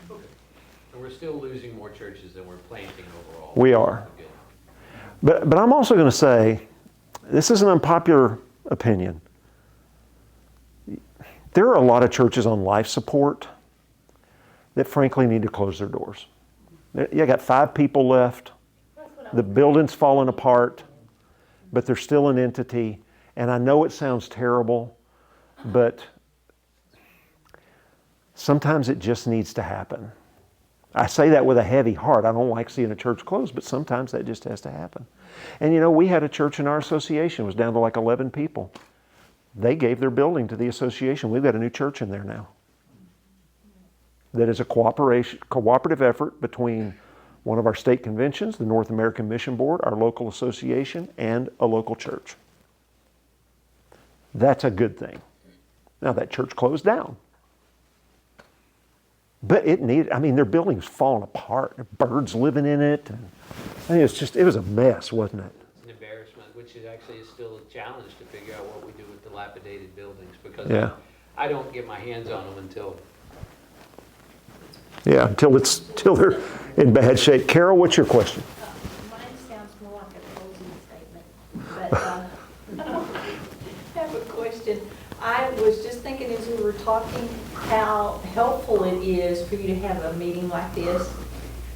And we're still losing more churches than we're planting overall. We are. Good. But I'm also going to say, this is an unpopular opinion. There are a lot of churches on life support that frankly need to close their doors. You got 5 people left. The building's falling apart, but they're still an entity. And I know it sounds terrible, but sometimes it just needs to happen. I say that with a heavy heart. I don't like seeing a church close, but sometimes that just has to happen. And you know, we had a church in our association. It was down to like 11 people. They gave their building to the association. We've got a new church in there now. That is a cooperative effort between one of our state conventions, the North American Mission Board, our local association, and a local church. That's a good thing. Now that church closed down. But it needed, I mean, their building's falling apart. There are birds living in it. And I mean, it was a mess, wasn't it? It's an embarrassment, which is actually still a challenge to figure out what we do with dilapidated buildings, because Yeah. I don't get my hands on them until Yeah, until they're in bad shape. Carol, what's your question? Mine sounds more like a closing statement, but, I have a question. I was just thinking as we were talking, how helpful it is for you to have a meeting like this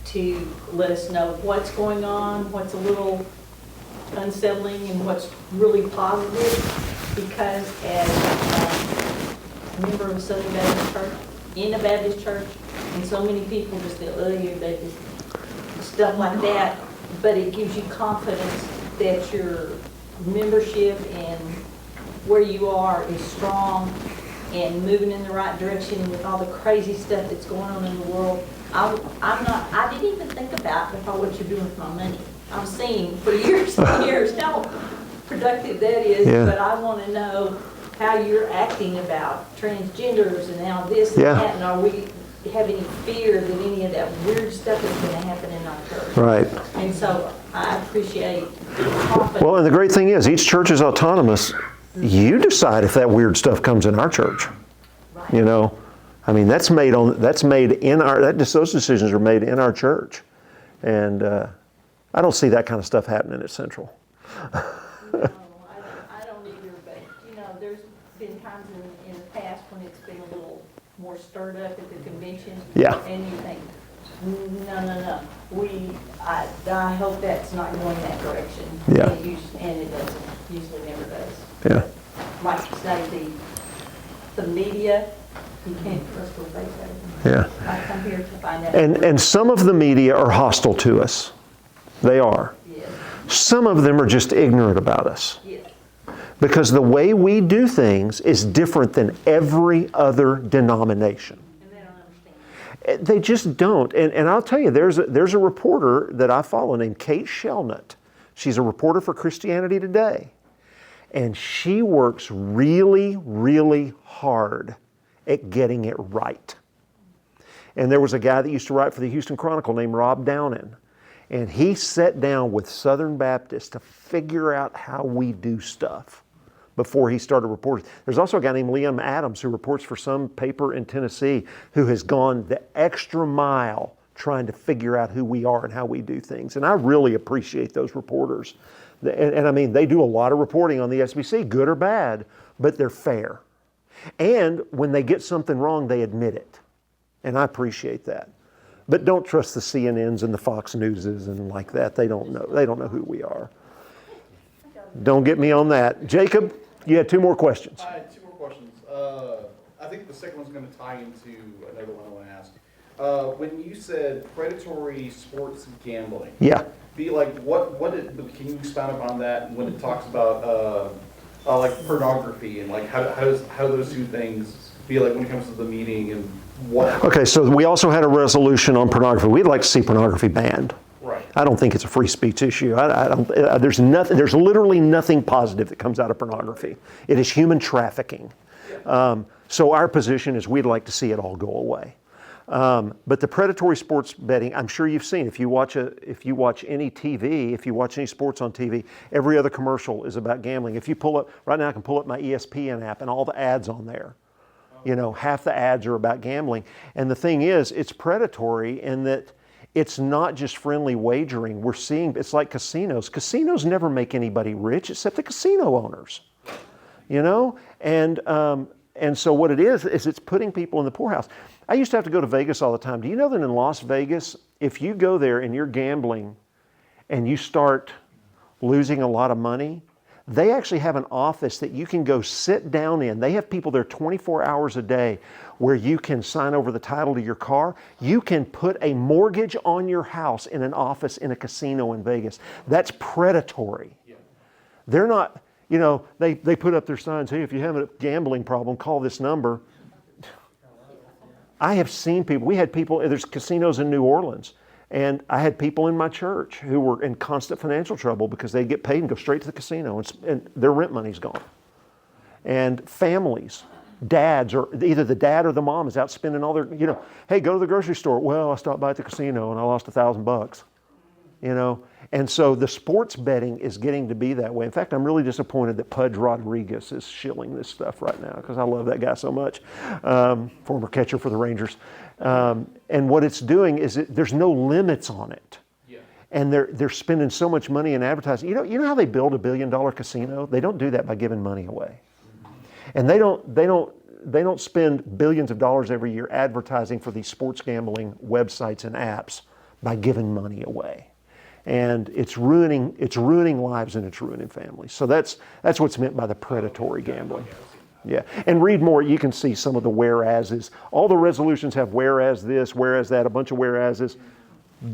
to let us know what's going on, what's a little unsettling, and what's really positive. Because as a member of a Southern Baptist church, in a Baptist church, and so many people just go, oh, you're Baptist, stuff like that. But it gives you confidence that your membership and where you are is strong and moving in the right direction with all the crazy stuff that's going on in the world. I didn't even think about what you're doing with my money. I'm seeing for years and years how productive that is, Yeah. but I want to know how you're acting about transgenders and now this and Yeah. that, and are we have any fear that any of that weird stuff is going to happen in our church? Right. And so I appreciate the confidence. Well, and the great thing is, each church is autonomous. You decide if that weird stuff comes in our church. You know, I mean, those decisions are made in our church. And I don't see that kind of stuff happening at Central. No, I don't either, but, you know, there's been times in the past when it's been a little more stirred up at the convention. Yeah. And you think, no. I hope that's not going that direction. Yeah. And it doesn't, usually never does. Yeah. Like you say, the media, you can't trust what they say. Yeah. I come here to find out. And some of the media are hostile to us. They are. Yes, Some of them are just ignorant about us. yes. Because the way we do things is different than every other denomination. And they don't understand. They just don't. And I'll tell you, there's a reporter that I follow named Kate Shelnut. She's a reporter for Christianity Today. And she works really, really hard at getting it right. And there was a guy that used to write for the Houston Chronicle named Rob Downing. And he sat down with Southern Baptists to figure out how we do stuff before he started reporting. There's also a guy named Liam Adams who reports for some paper in Tennessee who has gone the extra mile trying to figure out who we are and how we do things. And I really appreciate those reporters. And I mean, they do a lot of reporting on the SBC, good or bad, but they're fair. And when they get something wrong, they admit it. And I appreciate that. But don't trust the CNNs and the Fox Newses and like that. They don't know who we are. Don't get me on that. Jacob, you had 2 more questions. I had 2 more questions. I think the second one's going to tie into another one I want to ask. When you said predatory sports gambling, Yeah. can you expound upon that when it talks about like pornography and like how those 2 things be like when it comes to the meeting and what? Okay, so we also had a resolution on pornography. We'd like to see pornography banned. Right. I don't think it's a free speech issue. There's literally nothing positive that comes out of pornography. It is human trafficking. So our position is we'd like to see it all go away. But the predatory sports betting, I'm sure you've seen. If you watch any TV, if you watch any sports on TV, every other commercial is about gambling. If you pull up right now, I can pull up my ESPN app and all the ads on there You know, half the ads are about gambling. And the thing is, it's predatory in that it's not just friendly wagering. We're seeing, it's like casinos. Casinos never make anybody rich except the casino owners, you know? And so what it is it's putting people in the poorhouse. I used to have to go to Vegas all the time. Do you know that in Las Vegas, if you go there and you're gambling and you start losing a lot of money, they actually have an office that you can go sit down in. They have people there 24 hours a day where you can sign over the title to your car. You can put a mortgage on your house in an office in a casino in Vegas. That's predatory. They're not, you know, they put up their signs, hey, if you have a gambling problem, call this number. I have seen people, we had people, there's casinos in New Orleans, and I had people in my church who were in constant financial trouble because they'd get paid and go straight to the casino and their rent money's gone. And families, dads, or either the dad or the mom is out spending all their, you know, hey, go to the grocery store. Well, I stopped by at the casino and I lost $1,000, you know. And so the sports betting is getting to be that way. In fact, I'm really disappointed that Pudge Rodriguez is shilling this stuff right now because I love that guy so much, former catcher for the Rangers. And what it's doing is there's no limits on it. Yeah. And they're spending so much money in advertising. You know how they build $1 billion casino? They don't do that by giving money away. And they don't spend billions of dollars every year advertising for these sports gambling websites and apps by giving money away. And it's ruining lives and it's ruining families. So that's what's meant by the predatory gambling. Yeah, and read more. You can see some of the whereases. All the resolutions have whereas this, whereas that, a bunch of whereases.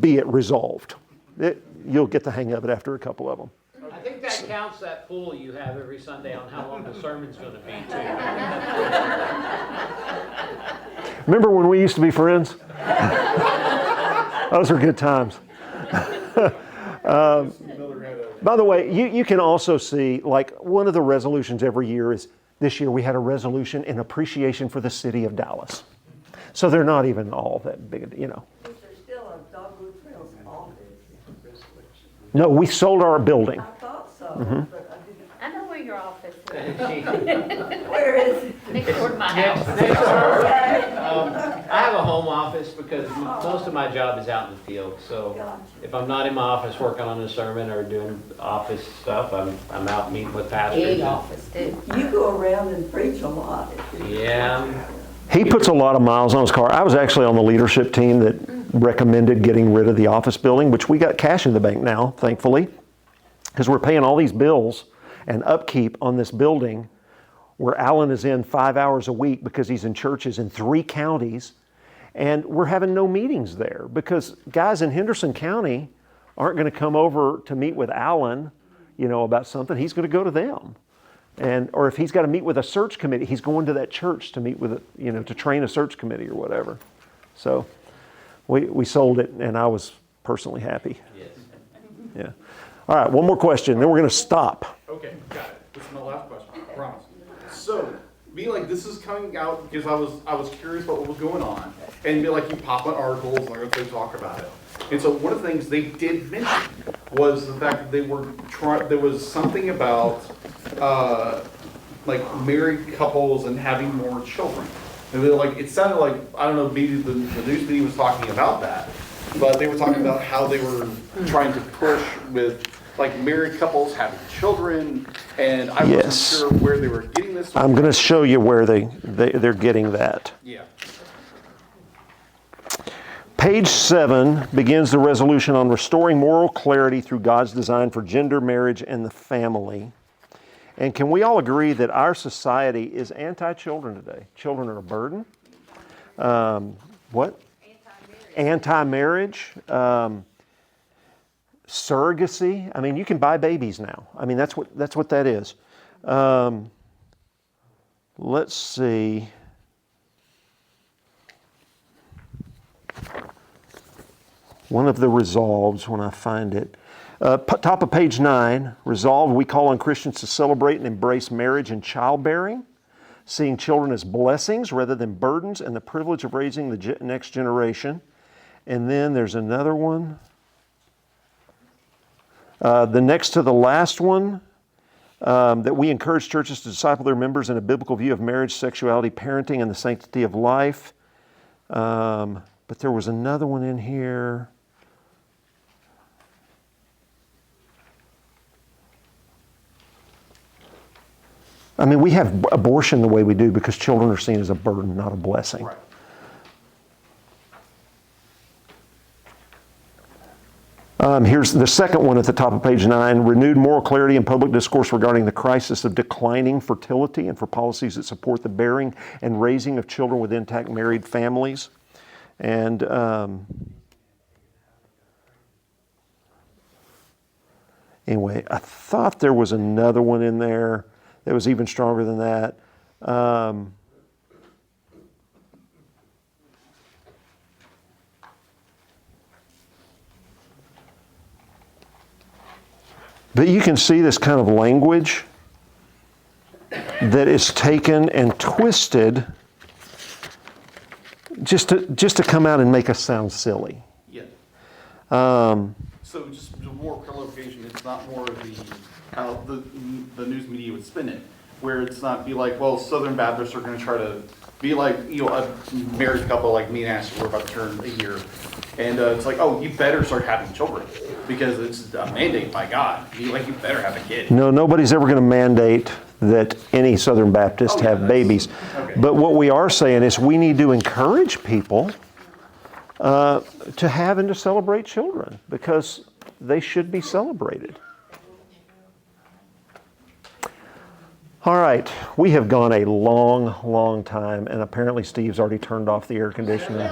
Be it resolved. You'll get the hang of it after a couple of them. I think that counts that poll you have every Sunday on how long the sermon's going to be, too. Remember when we used to be friends? Those are good times. By the way, you can also see, like, one of the resolutions every year is, this year we had a resolution in appreciation for the city of Dallas. So they're not even all that big, you know. Is there still a Dogwood Trails office? No, we sold our building. I thought so, Mm-hmm. but I didn't. I know where your office is, Where is it? next door to my house. Next door. I have a home office because most of my job is out in the field. So if I'm not in my office working on a sermon or doing office stuff, I'm out meeting with pastors. Big office too. You go around and preach a lot. Yeah. He puts a lot of miles on his car. I was actually on the leadership team that recommended getting rid of the office building, which we got cash in the bank now, thankfully, because we're paying all these bills and upkeep on this building where Alan is in 5 hours a week because he's in churches in 3 counties, and we're having no meetings there because guys in Henderson County aren't going to come over to meet with Alan, you know, about something. He's going to go to them. Or if he's got to meet with a search committee, he's going to that church to meet with, you know, to train a search committee or whatever. So we sold it, and I was personally happy. Yes. Yeah. All right, one more question, then we're going to stop. Okay, got it. This is my last question, I promise. So, being like this is coming out because I was curious about what was going on, and be like you pop on articles and they talk about it. And so one of the things they did mention was the fact that they were there was something about like married couples and having more children. And they were like, it sounded like, I don't know, maybe the news media was talking about that, but they were talking about how they were trying to push with like married couples having children, and I wasn't sure where they were getting this. I'm going to show you where they're getting that. Yeah. Page 7 begins the resolution on restoring moral clarity through God's design for gender, marriage, and the family. And can we all agree that our society is anti-children today? Children are a burden. What? Anti-marriage. Surrogacy. I mean, you can buy babies now. I mean, that's what that is. Let's see. One of the resolves, when I find it. Top of page 9, resolved, we call on Christians to celebrate and embrace marriage and childbearing, seeing children as blessings rather than burdens, and the privilege of raising the next generation. And then there's another one. The next to the last one, that we encourage churches to disciple their members in a biblical view of marriage, sexuality, parenting, and the sanctity of life. But there was another one in here. I mean, we have abortion the way we do because children are seen as a burden, not a blessing. Right. Here's the second one at the top of page 9. Renewed moral clarity in public discourse regarding the crisis of declining fertility and for policies that support the bearing and raising of children with intact married families. And anyway, I thought there was another one in there that was even stronger than that. But you can see this kind of language that is taken and twisted just to come out and make us sound silly. Yeah. So just more clarification, it's not more of how the news media would spin it, where it's not be like, well, Southern Baptists are going to try to be like, a married couple like me and Ashley, we're about to turn a year. And it's like, oh, you better start having children because it's a mandate by God. You better have a kid. No, nobody's ever going to mandate that any Southern Baptist have babies. Okay. But what we are saying is we need to encourage people to have and to celebrate children because they should be celebrated. All right, we have gone a long, long time, and apparently Steve's already turned off the air conditioner.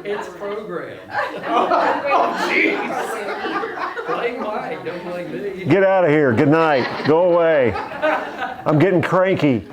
It's programmed. Oh, jeez. Blame Mike, don't blame me. Get out of here. Good night. Go away. I'm getting cranky.